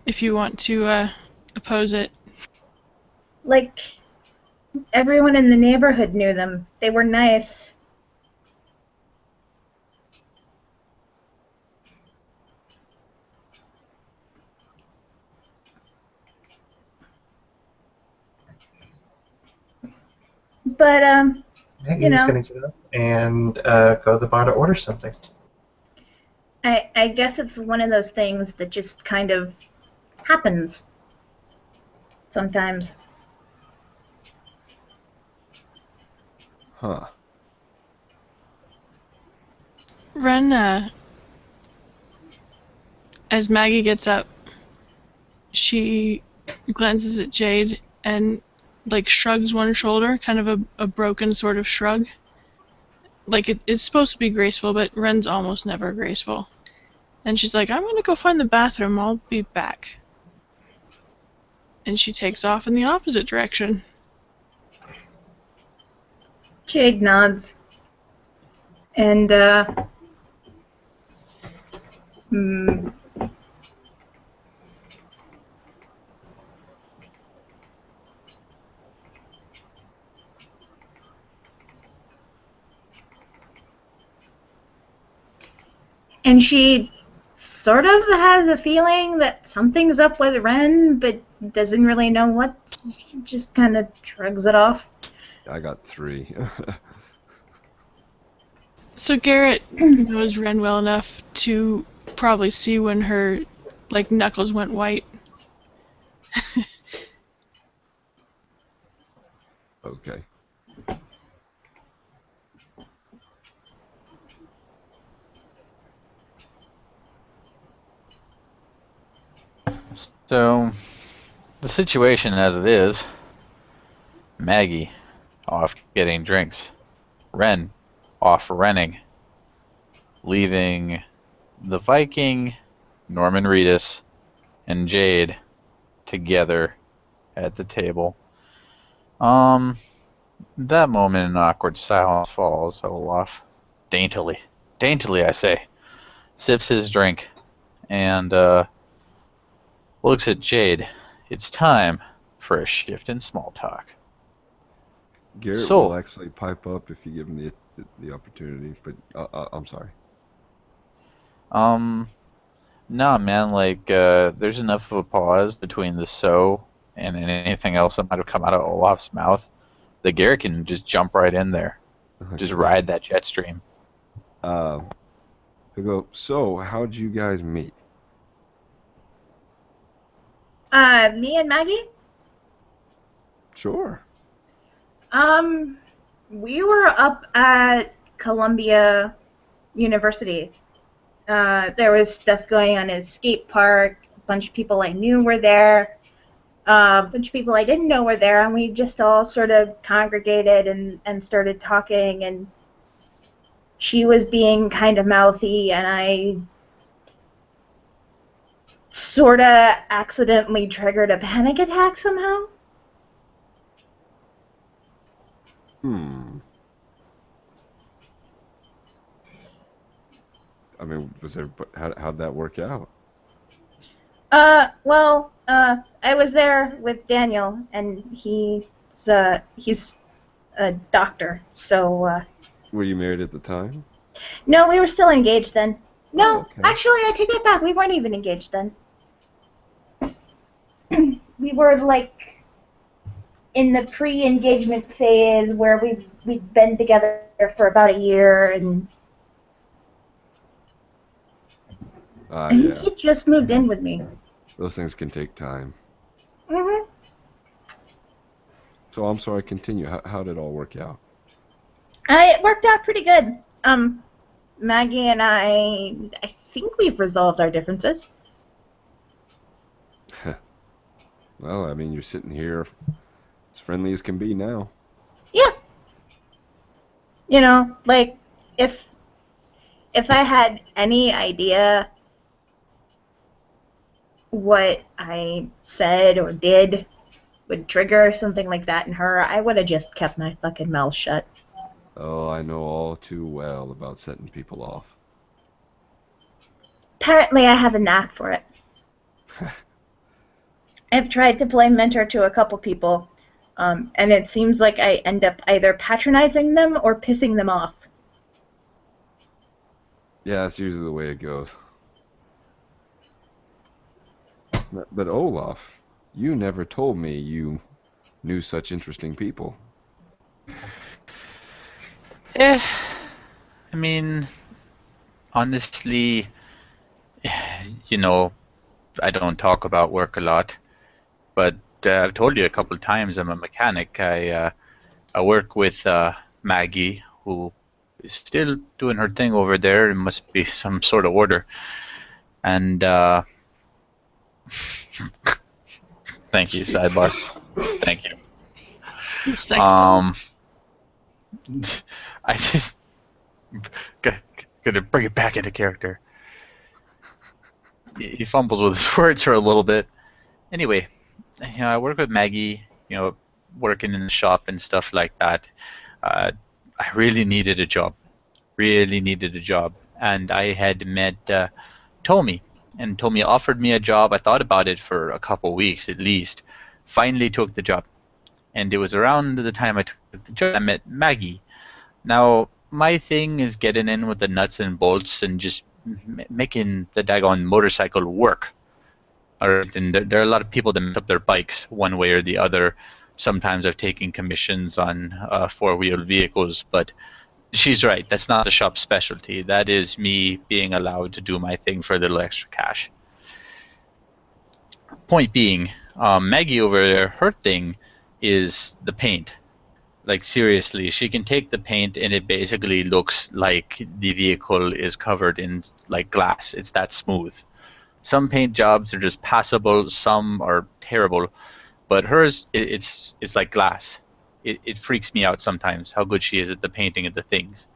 if you want to oppose it. Like everyone in the neighborhood knew them. They were nice. But Maggie's gonna get up and go to the bar to order something. I guess it's one of those things that just kind of happens sometimes. Huh. Ren, as Maggie gets up, she glances at Jade and like shrugs one shoulder, kind of a broken sort of shrug. Like it's supposed to be graceful, but Ren's almost never graceful. And she's like, I'm gonna go find the bathroom, I'll be back. And she takes off in the opposite direction. Jade nods. And and she sort of has a feeling that something's up with Ren, but doesn't really know what. She just kind of shrugs it off. I got 3. So Garret knows Ren well enough to probably see when her like knuckles went white. Okay. So, the situation as it is, Maggie off getting drinks, Ren off renning, leaving the Viking, Norman Reedus, and Jade together at the table. That moment an awkward silence falls. Olaf, daintily, I say, sips his drink and looks at Jade. It's time for a shift in small talk. Garret So- will actually pipe up if you give him the opportunity, but I'm sorry. Nah, man, like, there's enough of a pause between the so and anything else that might have come out of Olaf's mouth. The Garret can just jump right in there. Just Okay. ride that jet stream. I go, so how'd you guys meet? Me and Maggie? Sure. We were up at Columbia University. There was stuff going on at a skate park. A bunch of people I knew were there. A bunch of people I didn't know were there, and we just all sort of congregated and started talking, and she was being kind of mouthy, and I sort of accidentally triggered a panic attack somehow. Hmm. I mean, how'd that work out? I was there with Daniel, and he's a doctor, so, Were you married at the time? no, we were still engaged then. No, Oh, okay. actually, I take that back. We weren't even engaged then. We were, like, in the pre-engagement phase where we'd been together for about a year, and Yeah. he just moved in with me. Those things can take time. hmm So I'm sorry, continue. How did it all work out? It worked out pretty good. Maggie and I think we've resolved our differences. Well, I mean, you're sitting here as friendly as can be now. Yeah. You know, like, if I had any idea what I said or did would trigger something like that in her, I would have just kept my fucking mouth shut. Oh, I know all too well about setting people off. Apparently, I have a knack for it. I've tried to play mentor to a couple people, and it seems like I end up either patronizing them or pissing them off. Yeah, that's usually the way it goes. But Olaf, you never told me you knew such interesting people. Eh, I mean, honestly, you know, I don't talk about work a lot, but I've told you a couple of times I'm a mechanic. I work with Maggie, who is still doing her thing over there. It must be some sort of order. And thank you, sidebar. Thank you. You sexting. I just gonna bring it back into character. He fumbles with his words for a little bit. Anyway, I work with Maggie. Working in the shop and stuff like that. I really needed a job. And I had met Tommy, and Tommy offered me a job. I thought about it for a couple weeks at least. Finally took the job. And it was around the time I took the job I met Maggie. Now, my thing is getting in with the nuts and bolts and just making the daggone motorcycle work. Alright, and there are a lot of people that mess up their bikes one way or the other. Sometimes I've taken commissions on four-wheeled vehicles, but she's right. That's not the shop's specialty. That is me being allowed to do my thing for a little extra cash. Point being, Maggie over there, her thing is the paint. Like, seriously, she can take the paint and it basically looks like the vehicle is covered in, like, glass. It's that smooth. Some paint jobs are just passable, some are terrible, but hers, it's like glass. It freaks me out sometimes how good she is at the painting of the things.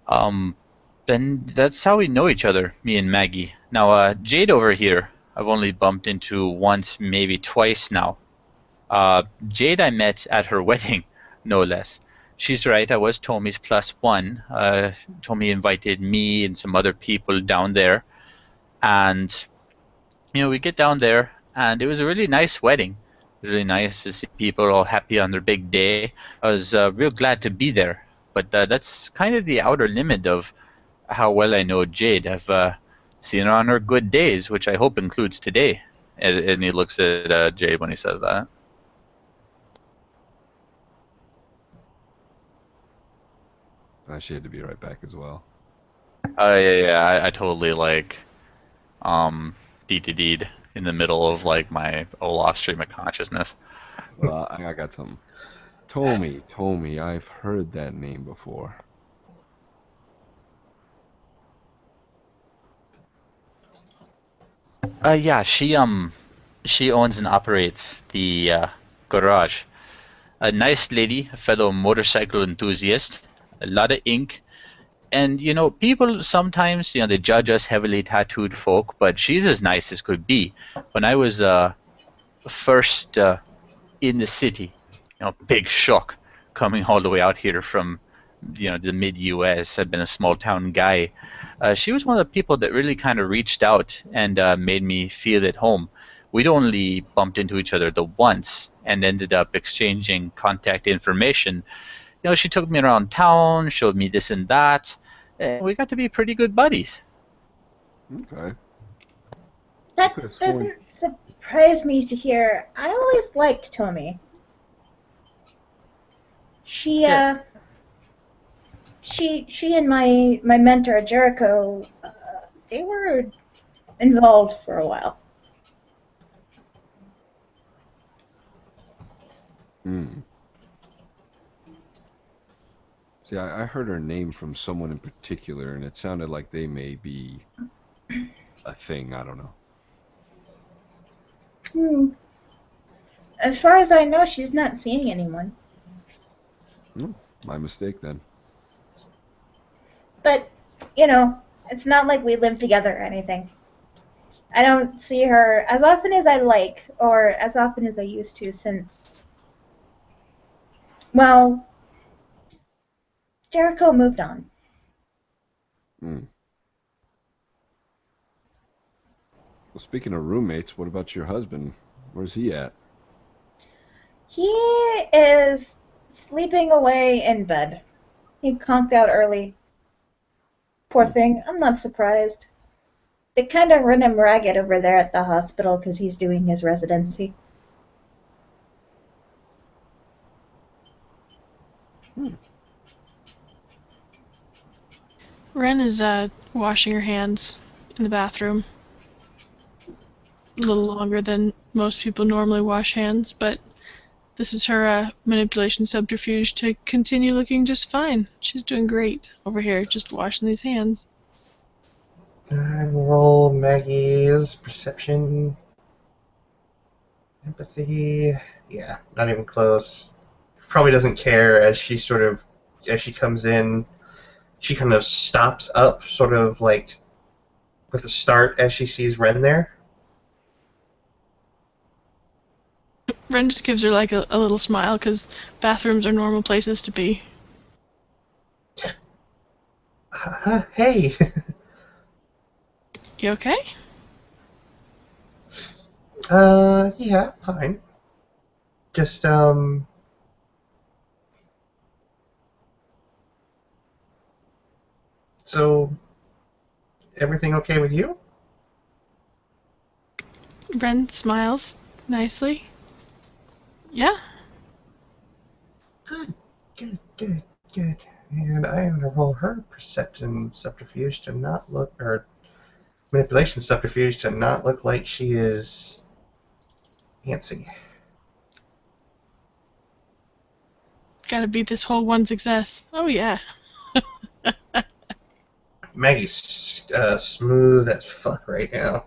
Then that's how we know each other, me and Maggie. Now, Jade over here, I've only bumped into once, maybe twice now. Jade I met at her wedding, no less. She's right, I was Tommy's +1. Tommy invited me and some other people down there. And, we get down there, and it was a really nice wedding. It was really nice to see people all happy on their big day. I was real glad to be there. But that's kind of the outer limit of how well I know Jade. I've Seen her on her good days, which I hope includes today. And he looks at Jade when he says that. She had to be right back as well. Yeah, I totally like deed in the middle of like my Olaf stream of consciousness. Well, I got something. Tommy, I've heard that name before. Yeah, she owns and operates the garage. A nice lady, a fellow motorcycle enthusiast, a lot of ink. And, people sometimes, they judge us heavily tattooed folk, but she's as nice as could be. When I was first in the city, big shock coming all the way out here from, the mid-US. I've been a small-town guy. She was one of the people that really kind of reached out and made me feel at home. We'd only bumped into each other the once and ended up exchanging contact information. She took me around town, showed me this and that, and we got to be pretty good buddies. Okay. That could've sworn- doesn't surprise me to hear. I always liked Tommy. She Yeah. she and my mentor Jericho, they were involved for a while. Hmm. See, I heard her name from someone in particular, and it sounded like they may be a thing. I don't know. As far as I know, she's not seeing anyone. My mistake then. But, it's not like we live together or anything. I don't see her as often as I like, or as often as I used to since, well, Jericho moved on. Hmm. Well, speaking of roommates, what about your husband? Where's he at? He is sleeping away in bed. He conked out early. Poor thing, I'm not surprised. They kind of run him ragged over there at the hospital because he's doing his residency. Wren is washing her hands in the bathroom. A little longer than most people normally wash hands, but this is her manipulation subterfuge to continue looking just fine. She's doing great over here, just washing these hands. And roll Maggie's perception, empathy. Yeah, not even close. Probably doesn't care as she comes in, she kind of stops up, sort of like with a start as she sees Wren there. Wren just gives her like a little smile because bathrooms are normal places to be. Hey. You okay? Yeah, fine. Just, so, everything okay with you? Wren smiles nicely. Yeah. Good. And I am gonna roll her perception subterfuge to not look, or manipulation subterfuge to not look like she is antsy. Gotta beat this whole one success. Oh yeah. Maggie's smooth as fuck right now.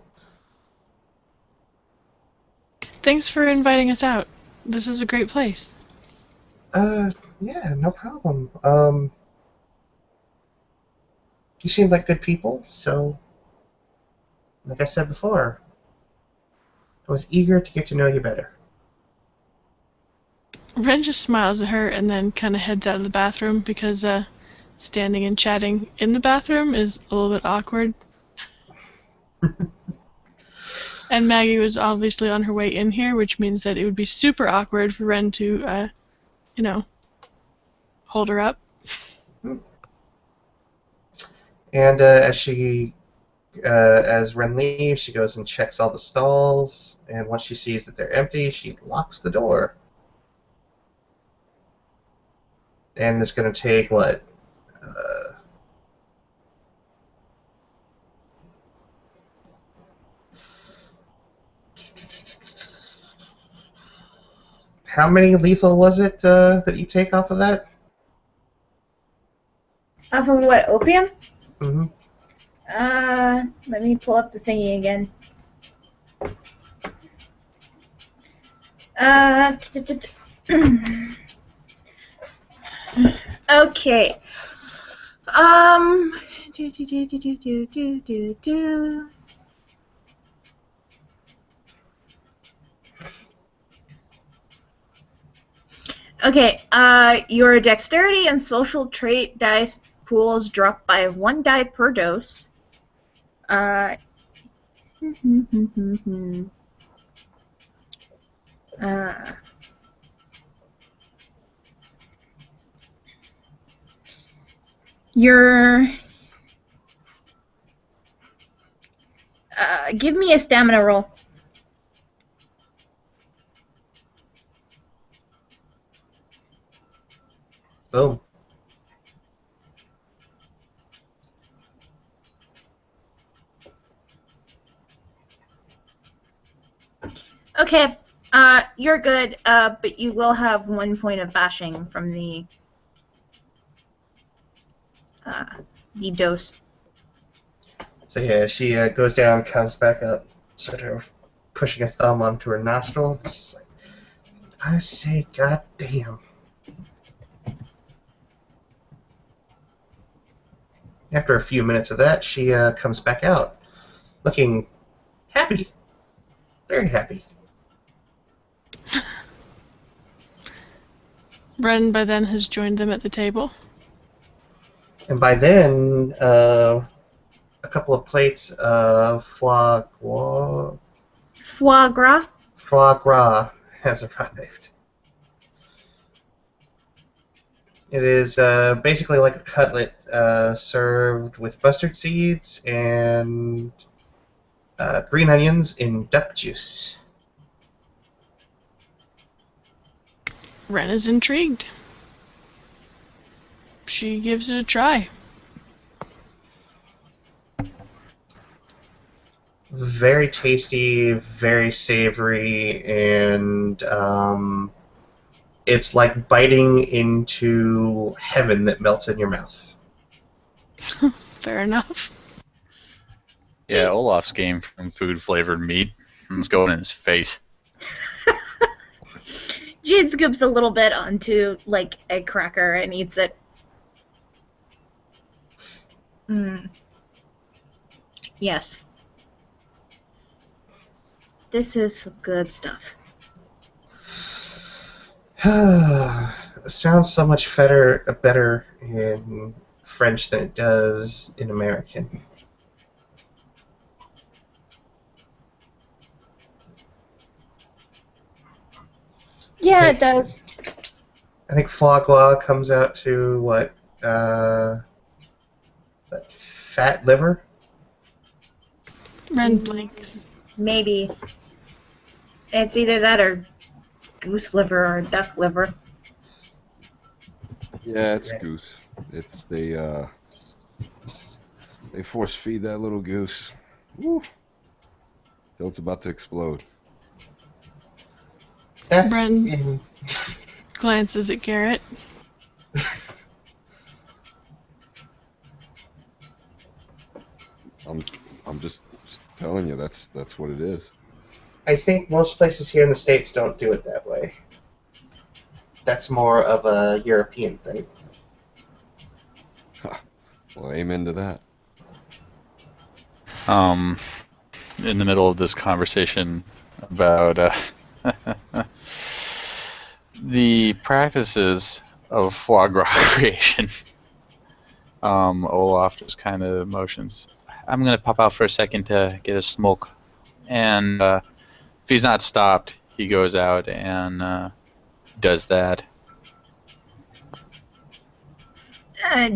Thanks for inviting us out. This is a great place. Yeah, no problem. You seem like good people, so, like I said before, I was eager to get to know you better. Wren just smiles at her and then kind of heads out of the bathroom because standing and chatting in the bathroom is a little bit awkward. And Maggie was obviously on her way in here, which means that it would be super awkward for Wren to, hold her up. And as she As Ren leaves, she goes and checks all the stalls, and once she sees that they're empty, she locks the door. And it's going to take, what? How many lethal was it that you take off of that? Off of what, opium? Mm-hmm. Let me pull up the thingy again. Okay. Do. Okay, your dexterity and social trait dice pools drop by 1 die per dose. Your give me a stamina roll. Boom. Okay, you're good, but you will have 1 point of bashing from the dose. So yeah, she goes down, comes back up, sort of pushing a thumb onto her nostril. It's just like, I say, goddamn. After a few minutes of that, she comes back out, looking happy, very happy. Ren by then has joined them at the table. And by then, a couple of plates of foie gras has arrived. It is basically like a cutlet served with mustard seeds and green onions in duck juice. Ren is intrigued. She gives it a try. Very tasty, very savory, and it's like biting into heaven that melts in your mouth. Fair enough. Yeah, Olaf's game from food-flavored meat. It's going in his face. Jade scoops a little bit onto, like, a cracker and eats it. Yes. This is some good stuff. It sounds so much better in French than it does in American. Yeah, it does. I think foie gras comes out to what? Fat liver? Ren blinks. Maybe. It's either that or goose liver or duck liver. Yeah, it's goose. It's they force feed that little goose. Woo. Till it's about to explode. That's Bren. in... Glances at Garret. I'm just telling you that's what it is. I think most places here in the States don't do it that way. That's more of a European thing. Well, amen to that. In the middle of this conversation about the practices of foie gras creation, Olaf just kind of motions. I'm going to pop out for a second to get a smoke. And if he's not stopped, he goes out and does that.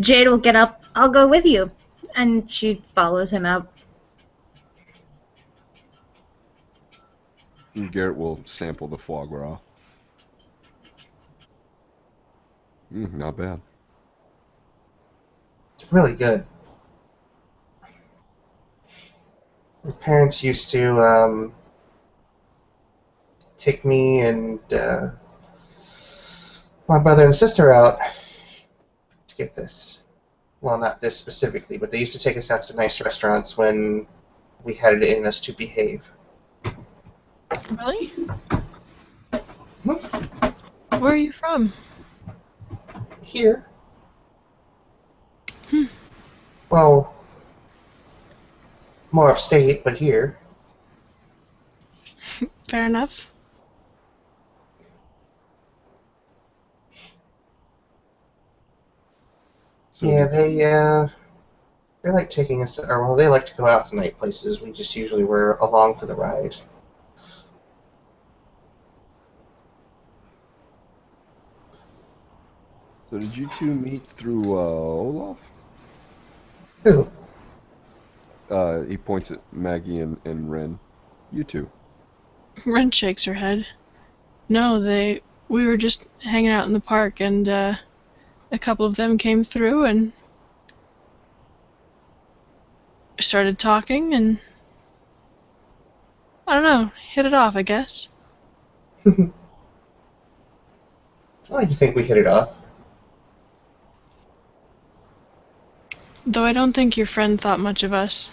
Jade will get up. I'll go with you. And she follows him out. And Garret will sample the foie gras. Not bad. It's really good. My parents used to take me and my brother and sister out to get this. Well, not this specifically, but they used to take us out to nice restaurants when we had it in us to behave. Really? Hmm. Where are you from? Here. Hmm. Well, more upstate, but here. Fair enough. So Yeah, did you, they like taking us, or well, they like to go out to night places. We just usually were along for the ride. so did you two meet through Olaf? Who? He points at Maggie and Wern. You two. Ren shakes her head. No, we were just hanging out in the park, and a couple of them came through and started talking, and I don't know, hit it off, I guess. I like to think we hit it off. Though I don't think your friend thought much of us.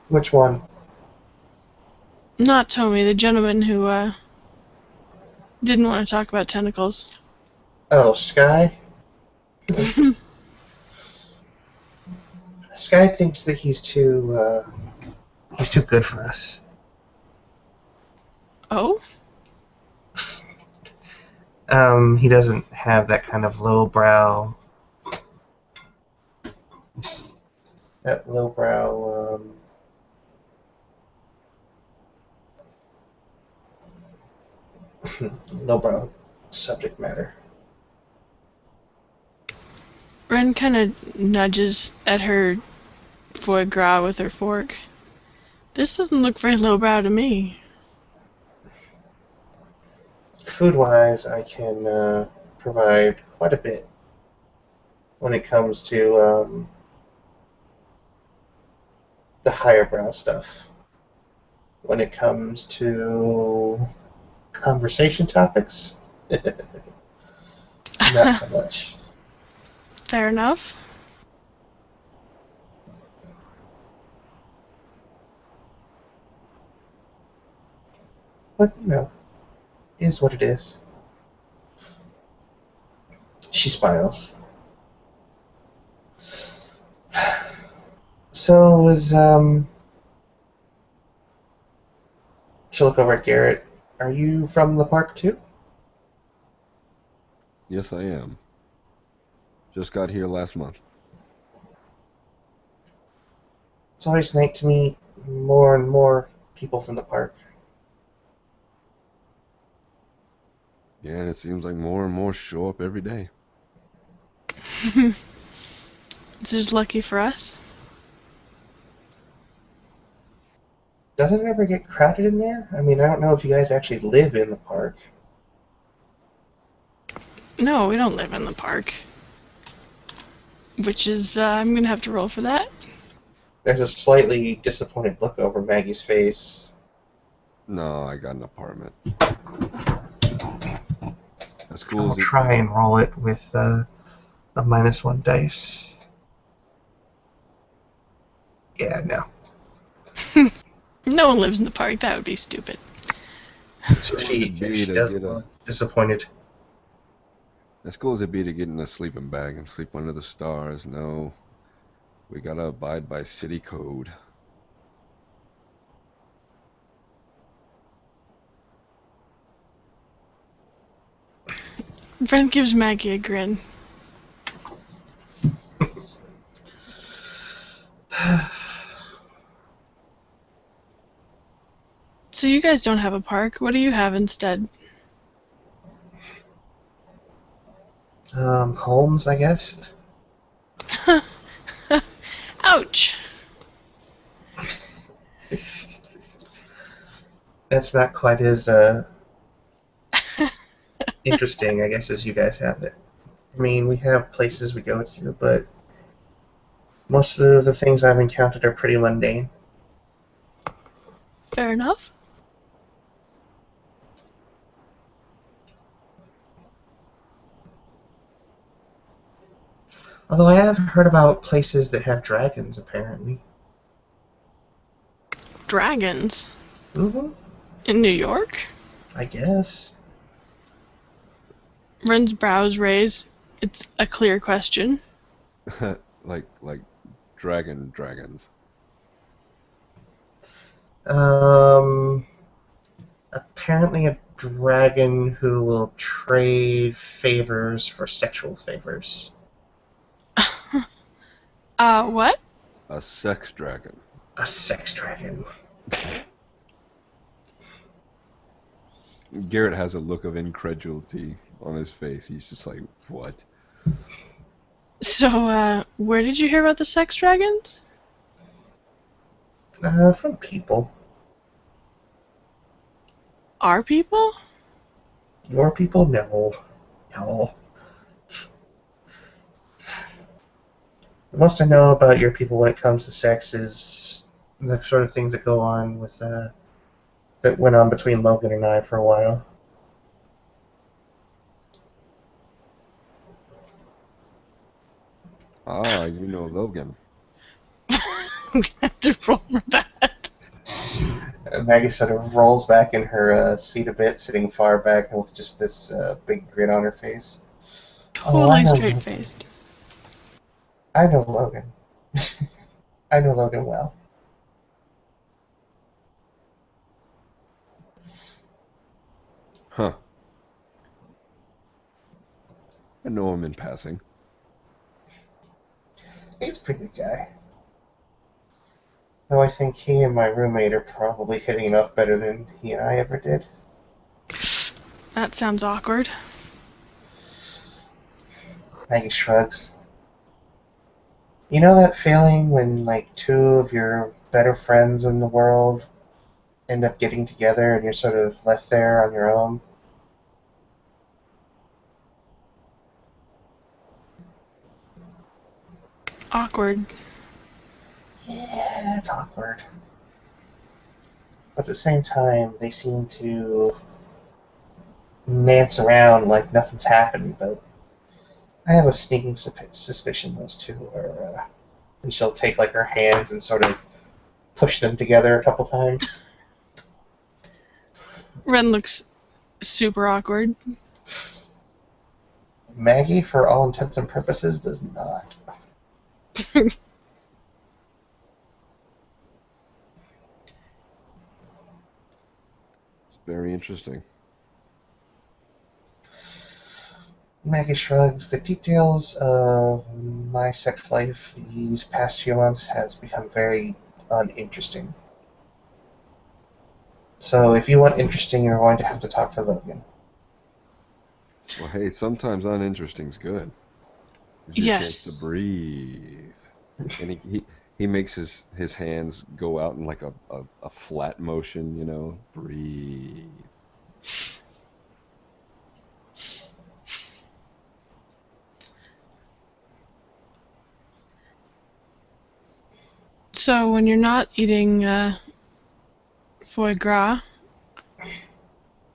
Which one? Not Tommy, the gentleman who didn't want to talk about tentacles. Oh, Sky? Sky thinks that he's too good for us. Oh? He doesn't have that kind of lowbrow, lowbrow subject matter. Ren kind of nudges at her foie gras with her fork. This doesn't look very lowbrow to me. Food-wise, I can provide quite a bit when it comes to the higher brow stuff. When it comes to conversation topics, not so much. Fair enough. But, is what it is. She smiles. So she'll look over at Garret. Are you from the park too? Yes, I am. Just got here last month. It's always nice to meet more and more people from the park. Yeah, and it seems like more and more show up every day. It's just lucky for us. Doesn't it ever get crowded in there? I mean, I don't know if you guys actually live in the park. No, we don't live in the park. Which is, I'm gonna have to roll for that. There's a slightly disappointed look over Maggie's face. No, I got an apartment. As cool I'll as it, try and roll it with a -1 dice. Yeah, no. No one lives in the park, that would be stupid. So cool as she it'd be to does get a, look disappointed. as cool as it'd be to get in a sleeping bag and sleep under the stars. No, we gotta abide by city code. Brent gives Maggie a grin. So you guys don't have a park. What do you have instead? Holmes, I guess. Ouch! That's not quite as interesting, I guess, as you guys have it. I mean, we have places we go to, but most of the things I've encountered are pretty mundane. Fair enough. Although I have heard about places that have dragons, apparently. Dragons? Mm-hmm. In New York? I guess. Ren's brows raise. It's a clear question. like dragons. Apparently a dragon who will trade favors for sexual favors. What? A sex dragon. A sex dragon. Garret has a look of incredulity on his face. He's just like, what? So, where did you hear about the sex dragons? From people. Our people? Your people? No. No. The most I know about your people when it comes to sex is the sort of things that go on with, that went on between Logan and I for a while. Ah, you know Logan. I'm gonna have to roll for that. Maggie sort of rolls back in her seat a bit, sitting far back with just this big grin on her face. Totally straight-faced. I know Logan. I know Logan well. Huh. I know him in passing. He's a pretty good guy. Though I think he and my roommate are probably hitting it off better than he and I ever did. That sounds awkward. Maggie shrugs. You know that feeling when, like, two of your better friends in the world end up getting together and you're sort of left there on your own? Awkward. Yeah, it's awkward. But at the same time, they seem to dance around like nothing's happened, but I have a sneaking suspicion those two are, and she'll take, like, her hands and sort of push them together a couple times. Ren looks super awkward. Maggie, for all intents and purposes, does not. It's very interesting. Maggie shrugs. The details of my sex life these past few months has become very uninteresting. So if you want interesting, you're going to have to talk to Logan. Well, hey, sometimes uninteresting's good. Gives you a chance Yes. to breathe. And he makes his hands go out in like a flat motion, you know. Breathe. So when you're not eating foie gras,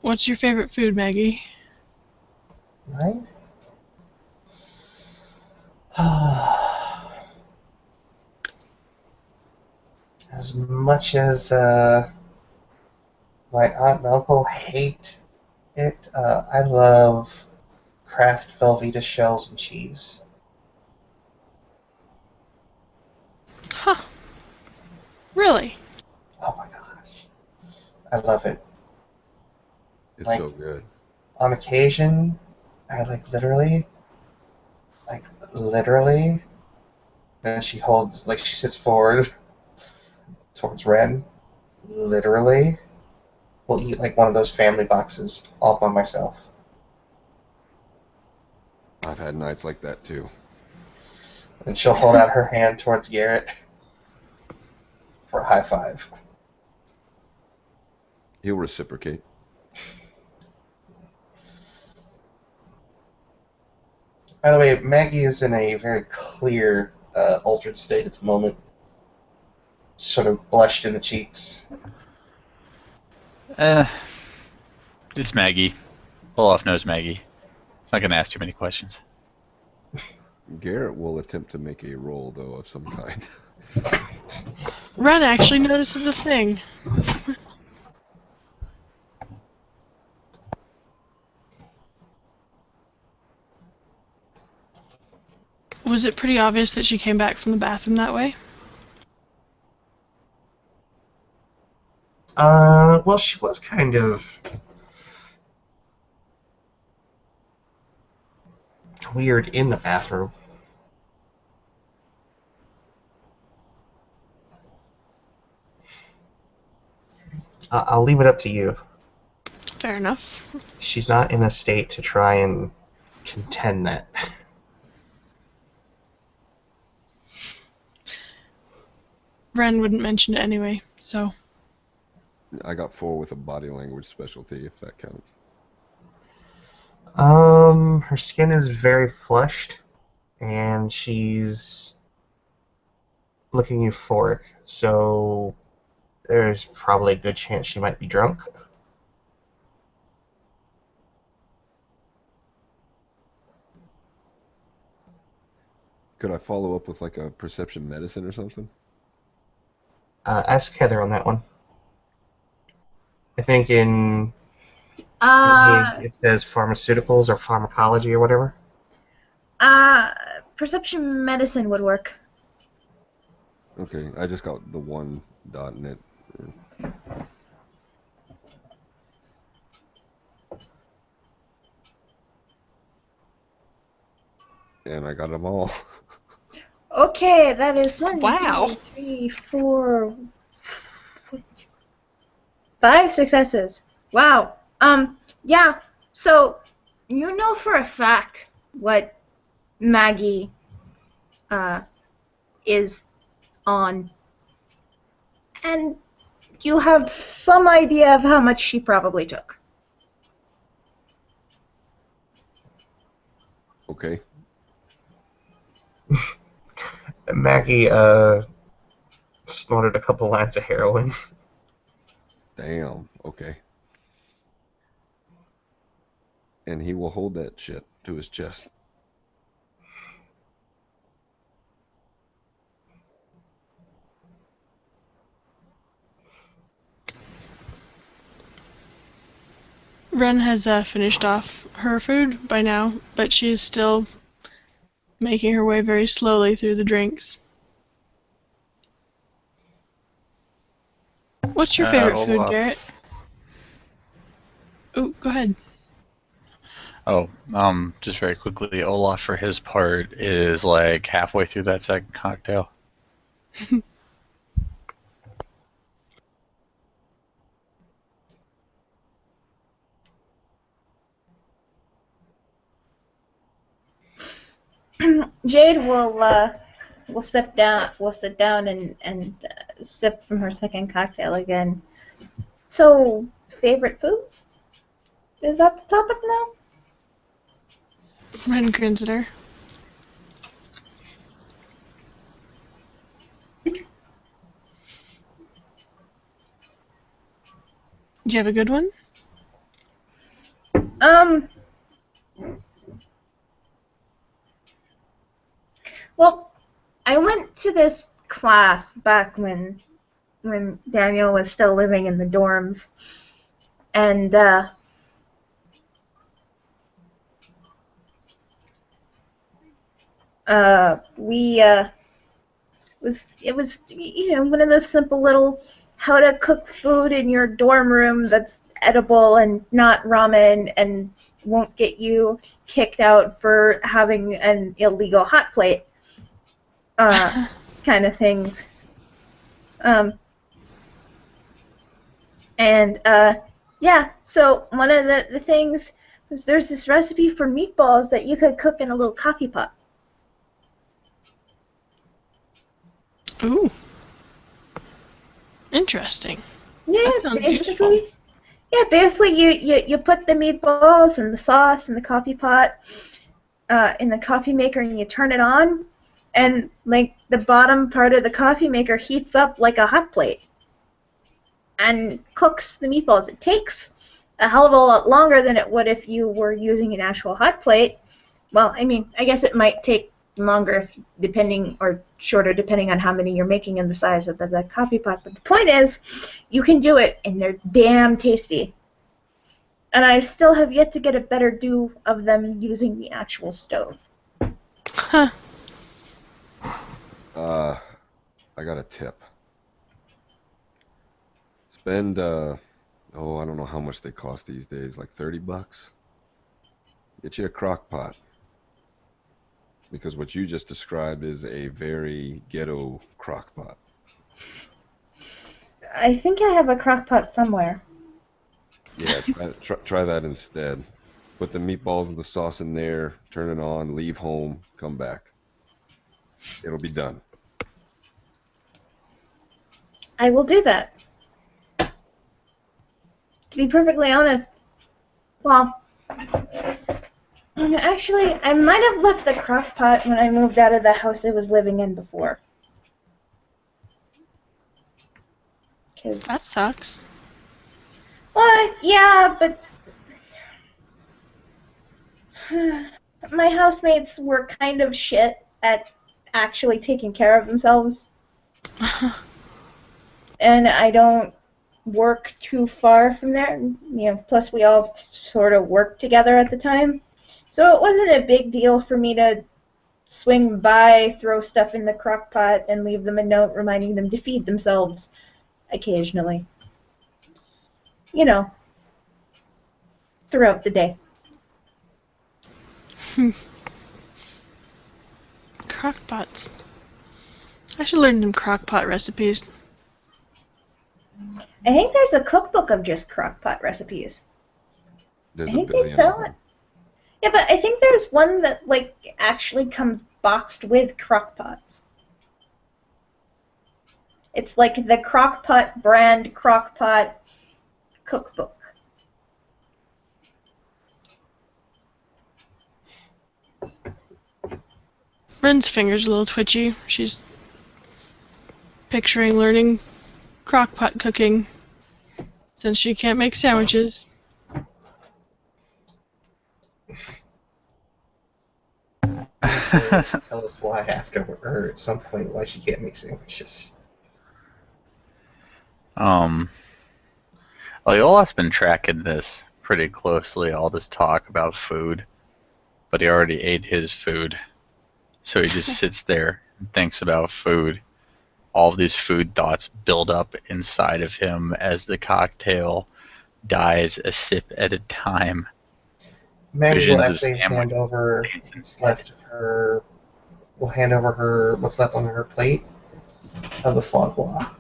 what's your favorite food, Maggie? Right? As much as my aunt and uncle hate it, I love Kraft Velveeta shells and cheese. Huh. Really? Oh my gosh. I love it. It's Like- so good. On occasion, I literally, and she holds, like, she sits forward towards Ren, literally, will eat like one of those family boxes all by myself. I've had nights like that too. And she'll hold out her hand towards Garret for a high five. He'll reciprocate. By the way, Maggie is in a very clear, altered state at the moment. Sort of blushed in the cheeks. It's Maggie. Olaf knows Maggie. It's not gonna ask too many questions. Garret will attempt to make a roll, though, of some kind. Wren actually notices a thing. Was it pretty obvious that she came back from the bathroom that way? Well, she was kind of weird in the bathroom. I'll leave it up to you. Fair enough. She's not in a state to try and contend that. Wren wouldn't mention it anyway, so. I got 4 with a body language specialty, if that counts. Her skin is very flushed, and she's looking euphoric, so there's probably a good chance she might be drunk. Could I follow up with like a perception medicine or something? Ask Heather on that one. I think in it says pharmaceuticals or pharmacology or whatever. Perception medicine would work. Okay, I just got the one dot in it. And I got them all. Okay, that is 1, Wow. 2, 3, 4, 5 successes. Wow. Yeah. So you know for a fact what Maggie is on, and you have some idea of how much she probably took. Okay. Maggie snorted a couple lines of heroin. Damn. Okay. And he will hold that shit to his chest. Wren has finished off her food by now, but she is still making her way very slowly through the drinks. What's your favorite food, Olaf. Garret? Oh, go ahead. Oh, just very quickly, Olaf for his part is like halfway through that second cocktail. Jade will sit down and sip from her second cocktail again. So, favorite foods? Is that the topic now? Wren grins at her. Do you have a good one? Well, I went to this class back when Daniel was still living in the dorms, and it was one of those simple little how to cook food in your dorm room that's edible and not ramen and won't get you kicked out for having an illegal hot plate kind of things. Yeah, so one of the things was there's this recipe for meatballs that you could cook in a little coffee pot. Ooh. Interesting. Yeah, That sounds basically. useful. Yeah, basically you put the meatballs and the sauce and the coffee pot in the coffee maker and you turn it on, and like the bottom part of the coffee maker heats up like a hot plate and cooks the meatballs. It takes a hell of a lot longer than it would if you were using an actual hot plate. Well, I mean, I guess it might take longer or shorter depending on how many you're making and the size of the coffee pot. But the point is, you can do it, and they're damn tasty. And I still have yet to get a better do of them using the actual stove. Huh. I got a tip. Spend, I don't know how much they cost these days, like $30. Get you a crock pot. Because what you just described is a very ghetto crock pot. I think I have a crock pot somewhere. Yeah, try that instead. Put the meatballs and the sauce in there, turn it on, leave home, come back. It'll be done. I will do that. To be perfectly honest, well, actually, I might have left the crock pot when I moved out of the house I was living in before. That sucks. Well, yeah, but my housemates were kind of shit at actually taking care of themselves. And I don't work too far from there. Plus we all sort of worked together at the time. So it wasn't a big deal for me to swing by, throw stuff in the crock pot, and leave them a note reminding them to feed themselves occasionally. Throughout the day. Crockpots. I should learn some crockpot recipes. I think there's a cookbook of just crockpot recipes. There's I a think they billion sell of it. them. Yeah, but I think there's one that actually comes boxed with crockpots. It's like the Crockpot brand crockpot cookbook. Ren's finger's a little twitchy. She's picturing learning crockpot cooking since she can't make sandwiches. Tell us why after, or at some point, why she can't make sandwiches. Olaf's been tracking this pretty closely, all this talk about food, but he already ate his food. So he just sits there and thinks about food. All of these food thoughts build up inside of him as the cocktail dies a sip at a time. Maggie will Visions of actually sandwich hand over dates what's instead. left of her. Will hand over her what's left on her plate of the foie gras.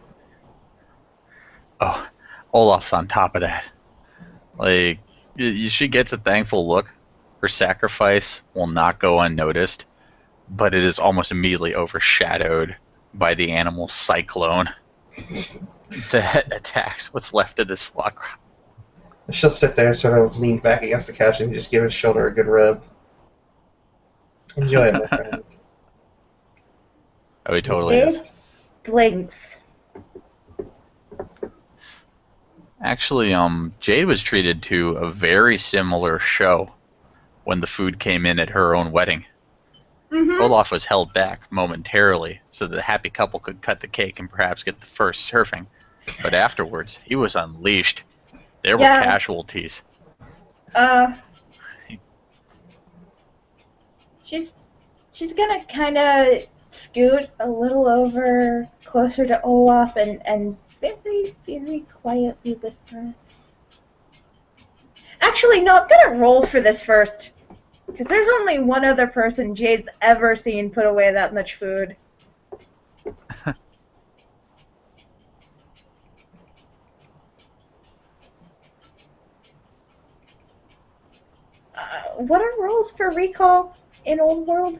Oh, Olaf's on top of that. She gets a thankful look. Her sacrifice will not go unnoticed, but it is almost immediately overshadowed by the animal cyclone that attacks what's left of this foie gras. She'll sit there, sort of lean back against the couch, and just give his shoulder a good rub. Enjoy it, my friend. Oh, he totally is. Jade blinks. Actually, Jade was treated to a very similar show when the food came in at her own wedding. Mm-hmm. Olaf was held back momentarily so that the happy couple could cut the cake and perhaps get the first surfing. But afterwards, he was unleashed. There were casualties. She's gonna kind of scoot a little over closer to Olaf and very, very quietly whisper. Actually, no, I'm gonna roll for this first. Because there's only one other person Jade's ever seen put away that much food. What are rules for recall in Old World?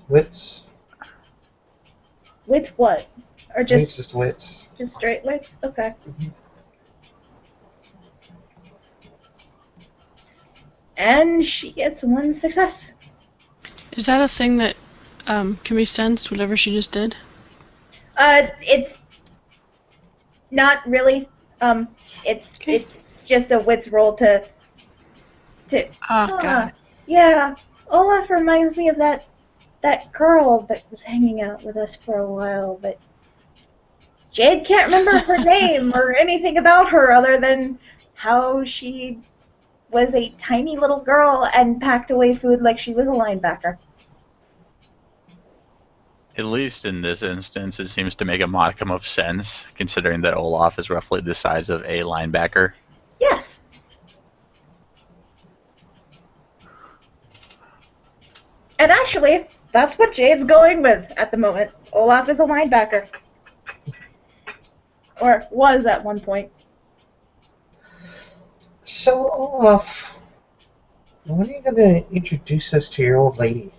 Wits. Wits what? Or I think it's just just wits. just straight wits? Okay. And she gets 1 success. Is that a thing that can be sensed, whatever she just did? It's not really. It's just a wits roll to. Got it. Yeah, Olaf reminds me of that girl that was hanging out with us for a while, but Jade can't remember her name or anything about her other than how she was a tiny little girl and packed away food like she was a linebacker. At least in this instance, it seems to make a modicum of sense, considering that Olaf is roughly the size of a linebacker. Yes. And actually, that's what Jade's going with at the moment. Olaf is a linebacker. Or was at one point. So, Olaf, when are you going to introduce us to your old lady?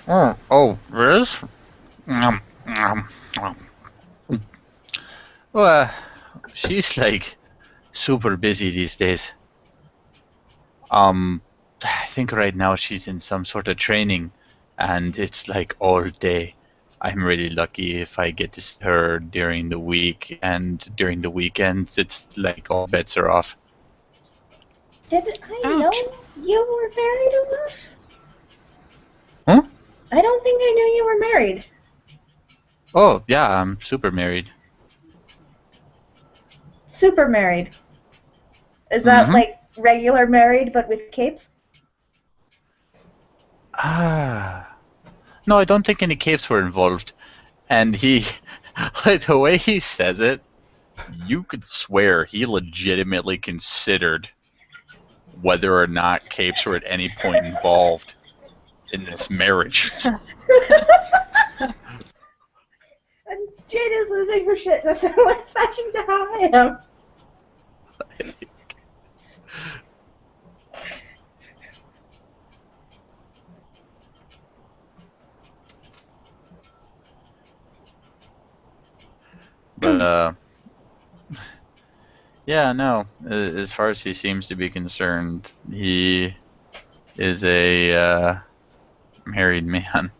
Riz? Well, she's like super busy these days. I think right now she's in some sort of training, and it's like all day. I'm really lucky if I get to see her during the week, and during the weekends, it's like all bets are off. Did I know you were married, Olaf? Huh? I don't think I knew you were married. Oh, yeah, I'm super married. Super married. Is that like regular married but with capes? No, I don't think any capes were involved. And he, like the way he says it, you could swear he legitimately considered whether or not capes were at any point involved in this marriage. And Jade is losing her shit in a similar fashion to how I am. But, yeah, no, as far as he seems to be concerned, he is a married man.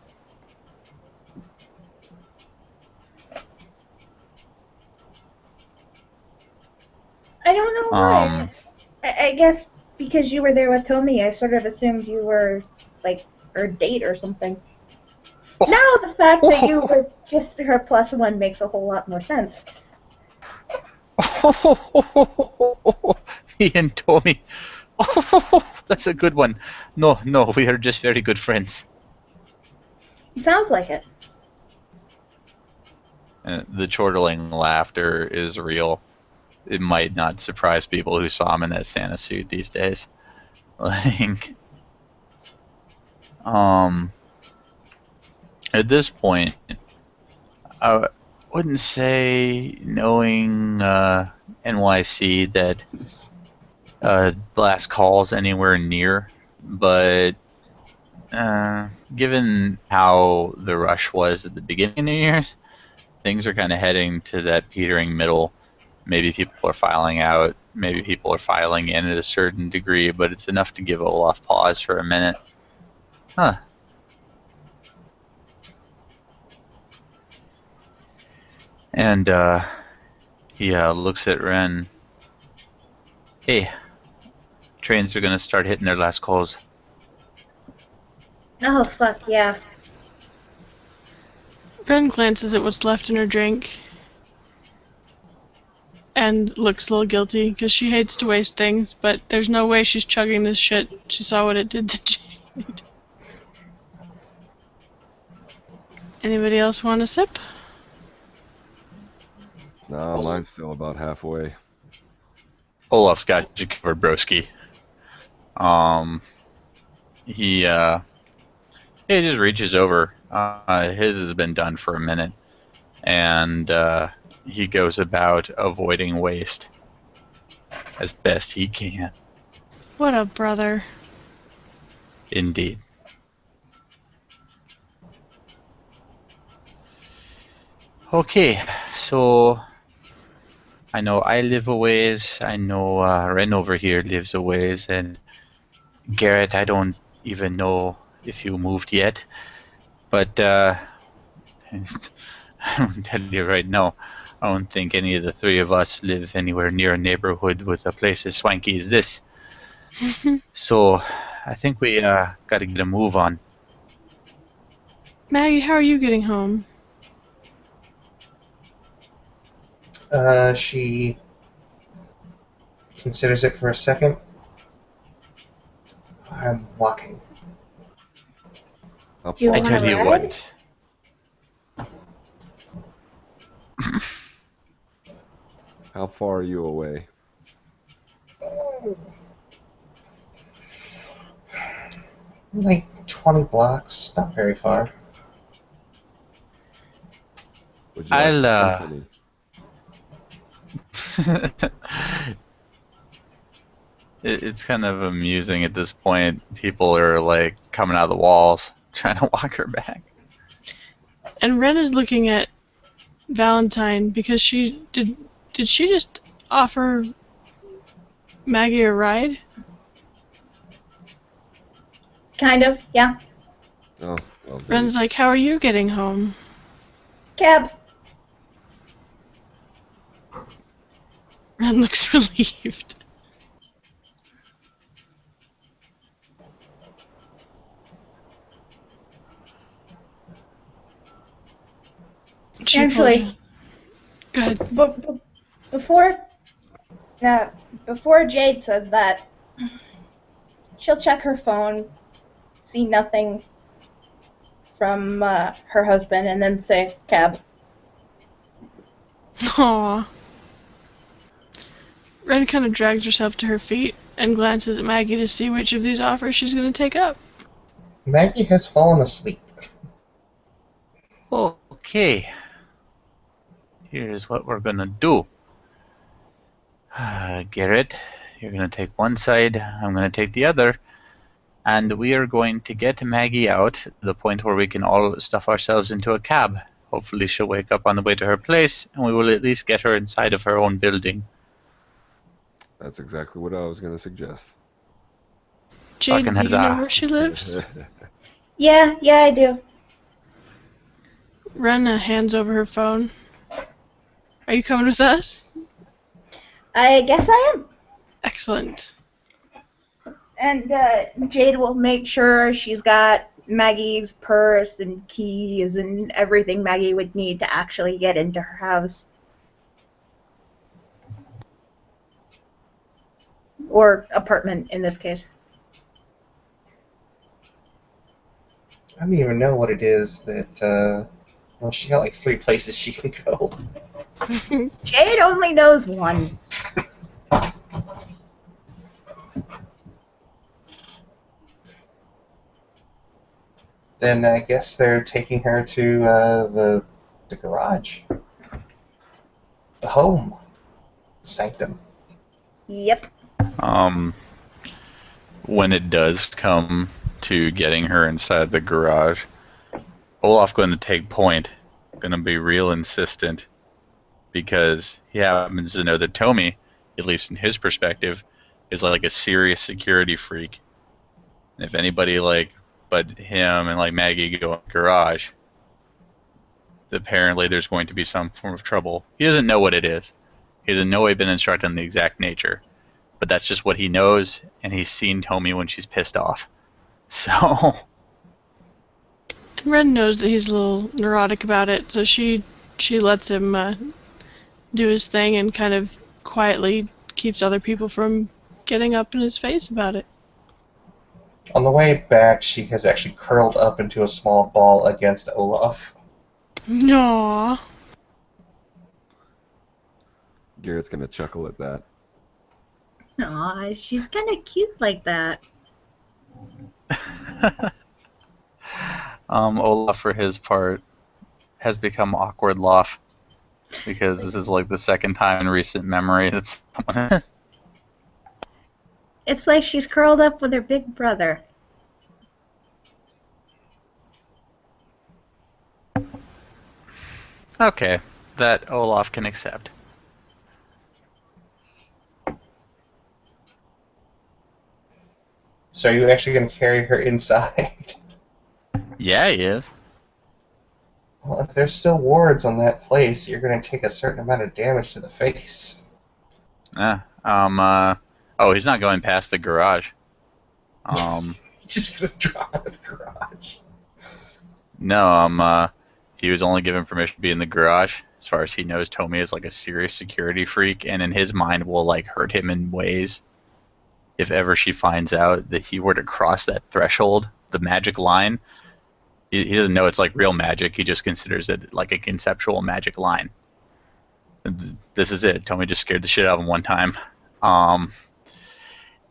I don't know why. I guess because you were there with Tommy, I sort of assumed you were, like, her date or something. Now the fact that you were just her +1 makes a whole lot more sense. He and Tommy. That's a good one. No, we are just very good friends. It sounds like it. The chortling laughter is real. It might not surprise people who saw him in that Santa suit these days. Like, at this point, I wouldn't say knowing NYC that the last call's anywhere near, but given how the rush was at the beginning of New Year's, things are kind of heading to that petering middle. Maybe people are filing out, maybe people are filing in at a certain degree, but it's enough to give Olaf pause for a minute. Huh. And he looks at Wern. Hey, trains are going to start hitting their last calls. Oh, fuck, yeah. Wren glances at what's left in her drink and looks a little guilty because she hates to waste things, but there's no way she's chugging this shit. She saw what it did to Jade. Anybody else want a sip? No, mine's still about halfway. Olaf's got you covered, broski. He just reaches over. His has been done for a minute, and he goes about avoiding waste as best he can. What a brother. Indeed. Okay, so I know I live a ways. I know Ren over here lives a ways, and Garret, I don't even know if you moved yet. But I'll tell you right now, I don't think any of the three of us live anywhere near a neighborhood with a place as swanky as this. So I think we got to get a move on. Maggie, how are you getting home? She considers it for a second. I'm walking. How Do you far? I wanna tell you ride? what. How far are you away? Like 20 blocks, not very far. Would you like I'll some company? It's kind of amusing at this point. People are like coming out of the walls trying to walk her back. And Ren is looking at Valentine because she did. Did she just offer Maggie a ride? Kind of, yeah. Oh, well, Ren's like, how are you getting home? Cab. Ren looks relieved. She Actually, go ahead. before before Jade says that, she'll check her phone, see nothing from her husband, and then say, cab. Aww. Ren kind of drags herself to her feet and glances at Maggie to see which of these offers she's going to take up. Maggie has fallen asleep. Okay. Here's what we're gonna do. Garret, you're gonna take one side, I'm gonna take the other, and we are going to get Maggie out to the point where we can all stuff ourselves into a cab. Hopefully she'll wake up on the way to her place, and we will at least get her inside of her own building. that's exactly what I was going to suggest. Jade, Fucking do you know huzzah. where she lives? Yeah, I do. Ren hands over her phone. Are you coming with us? I guess I am. Excellent. And Jade will make sure she's got Maggie's purse and keys and everything Maggie would need to actually get into her house. Or apartment, in this case. I don't even know what it is that, well, she got like 3 places she can go. Jade only knows one. Then I guess they're taking her to the garage. The home. Sanctum. Yep. When it does come to getting her inside the garage, Olaf going to take point, going to be real insistent, because he happens to know that Tommy, at least in his perspective, is like a serious security freak. And if anybody like but him and like Maggie go in the garage, apparently there's going to be some form of trouble. He doesn't know what it is. He has in no way been instructed on the exact nature. But that's just what he knows, and he's seen Tommy when she's pissed off. So And Ren knows that he's a little neurotic about it, so she lets him do his thing and kind of quietly keeps other people from getting up in his face about it. On the way back, she has actually curled up into a small ball against Olaf. Aww. Garrett's going to chuckle at that. Aw, she's kind of cute like that. Olaf, for his part, has become awkward laugh, because this is like the second time in recent memory that someone It's like she's curled up with her big brother. Okay, that Olaf can accept. So are you actually going to carry her inside? Yeah, he is. Well, if there's still wards on that place, you're going to take a certain amount of damage to the face. Yeah. Oh, he's not going past the garage. Just going to drop it in the garage. No, he was only given permission to be in the garage. As far as he knows, Tommy is like a serious security freak, and in his mind will like hurt him in ways. If ever she finds out that he were to cross that threshold, the magic line, he doesn't know it's like real magic. He just considers it like a conceptual magic line. This is it. Tommy just scared the shit out of him one time.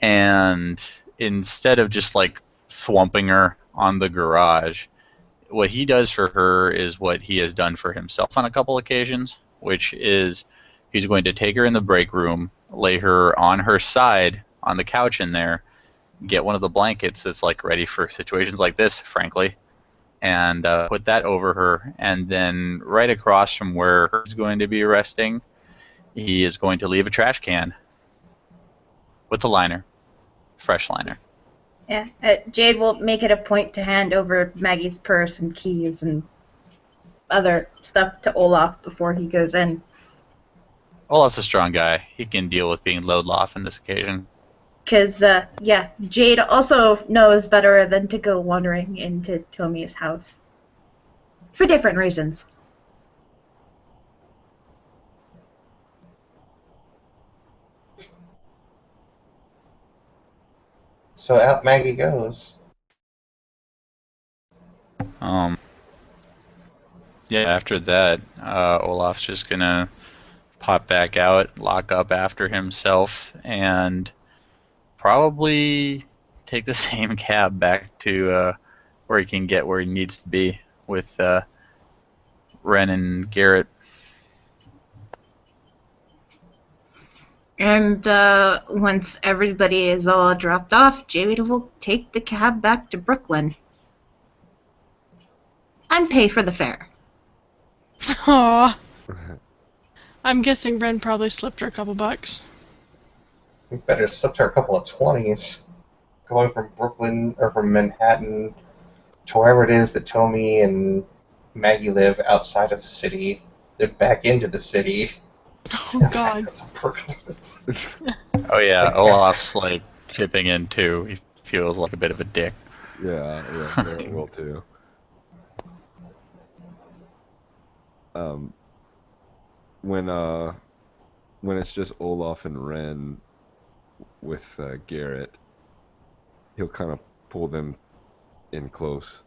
And instead of just like thwomping her on the garage, what he does for her is what he has done for himself on a couple occasions, which is he's going to take her in the break room, lay her on her side on the couch in there, get one of the blankets that's like ready for situations like this, frankly, and put that over her, and then right across from where he's going to be resting, he is going to leave a trash can with a liner, fresh liner. Yeah, Jade will make it a point to hand over Maggie's purse and keys and other stuff to Olaf before he goes in. Olaf's a strong guy. He can deal with being low off on this occasion. Because, yeah, Jade also knows better than to go wandering into Tommy's house. For different reasons. So out Maggie goes. Yeah, after that, Olaf's just gonna pop back out, lock up after himself, and probably take the same cab back to where he can get where he needs to be with Wern and Garret. And once everybody is all dropped off, Jade will take the cab back to Brooklyn. And pay for the fare. Aw. I'm guessing Ren probably slipped her a couple bucks. We better slip her a couple of 20s. Going from Brooklyn, or from Manhattan, to wherever it is that Tommy and Maggie live outside of the city. They're back into the city. Oh God. Back to Brooklyn. Oh yeah, Okay. Olaf's like chipping in too. He feels like a bit of a dick. Yeah, Garret will too. When it's just Olaf and Wern with Garret, he'll kind of pull them in close.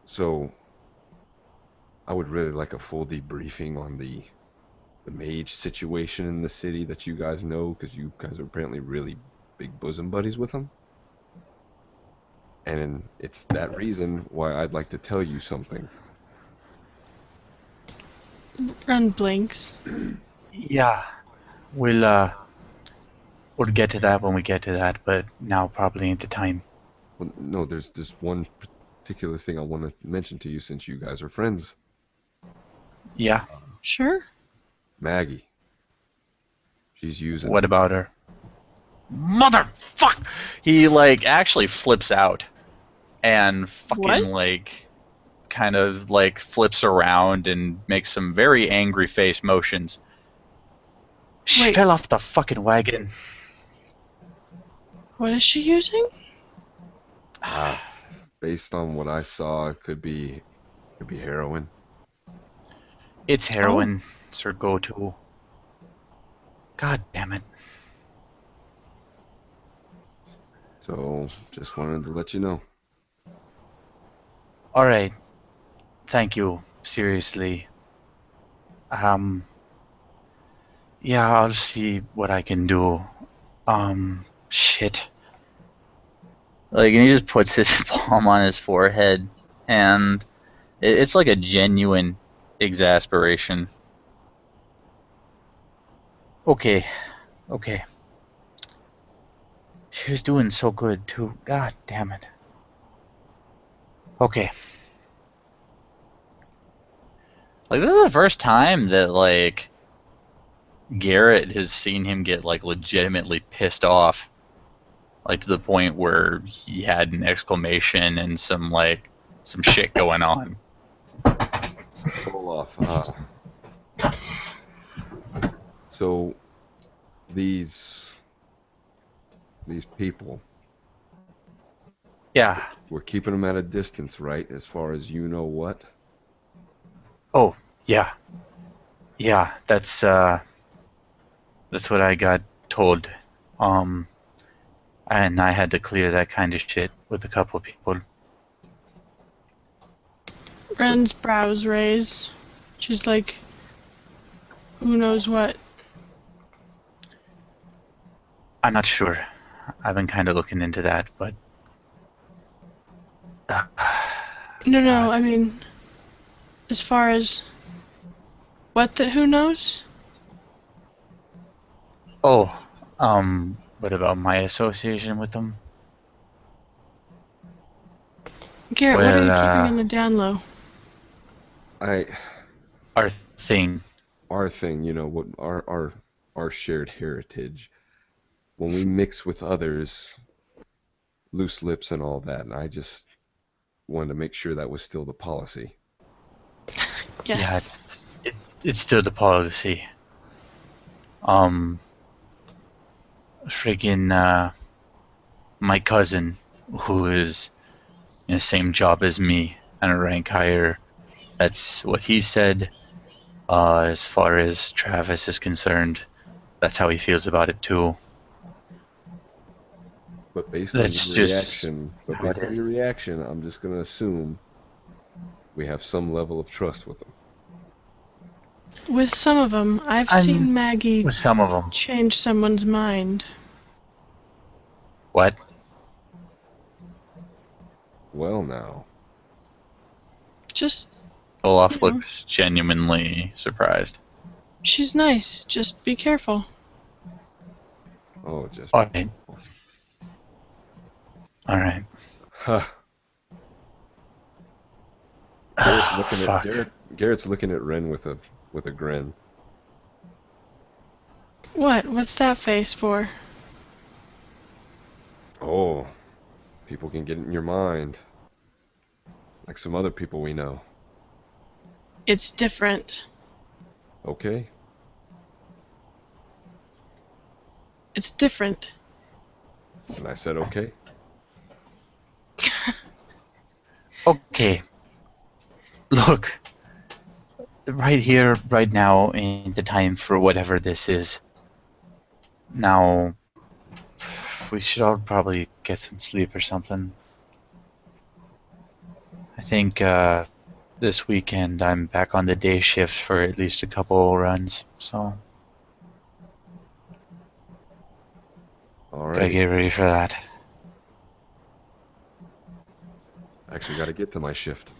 So I would really like a full debriefing on the mage situation in the city that you guys know, because you guys are apparently really big bosom buddies with him. And it's that reason why I'd like to tell you something. Ren blinks. Yeah, we'll get to that when we get to that, but now probably ain't the time. Well, no, there's one particular thing I want to mention to you since you guys are friends. Yeah. Sure. Maggie. She's using. What about her? Motherfuck! He like actually flips out and fucking What? like kind of like flips around and makes some very angry face motions. She Wait. fell off the fucking wagon. What is she using? Based on what I saw, it could be heroin. It's heroin. It's her go-to. God damn it. So just wanted to let you know. Alright. Thank you. Seriously. Yeah, I'll see what I can do. Shit. Like, and he just puts his palm on his forehead, and it's like a genuine exasperation. Okay. She was doing so good, too. God damn it. Okay. Like, this is the first time that, like, Garret has seen him get like legitimately pissed off, like to the point where he had an exclamation and some shit going on. Olaf, so these people, Yeah. we're keeping them at a distance, right? As far as you know what? Oh, yeah. Yeah, that's what I got told. And I had to clear that kind of shit with a couple of people. Ren's brows raise. She's like, who knows what? I'm not sure. I've been kind of looking into that, but No, I mean, as far as what that who knows? oh, what about my association with them? Garret, what are you keeping Well, on the down low? our thing. Our thing, you know, what our shared heritage. When we mix with others, loose lips and all that, and I just wanted to make sure that was still the policy. Yes. Yeah, it's still the policy. Friggin' my cousin, who is in the same job as me and a rank higher, that's what he said. As far as Travis is concerned, that's how he feels about it too. But based That's on just your reaction, I'm just gonna assume we have some level of trust with them. With some of them, I've I'm seen Maggie with some of them. change someone's mind. What? Well, now, Just, Olaf you know, looks genuinely surprised. she's nice. Just be careful. oh, just Alright. Alright. huh. Fuck. Garrett's looking at Ren with a grin. What? What's that face for? Oh, people can get in your mind, like some other people we know. It's different. Okay. It's different. And I said okay. Okay. Look. Right here, right now, ain't the time for whatever this is. Now, we should all probably get some sleep or something. I think this weekend I'm back on the day shift for at least a couple runs, so All gotta right. get ready for that. Actually, got to get to my shift.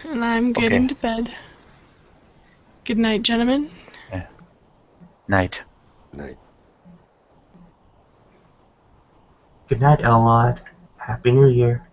And I'm getting to bed. Good night, gentlemen. Yeah. Night. Night. Good night, LWoD. Happy New Year.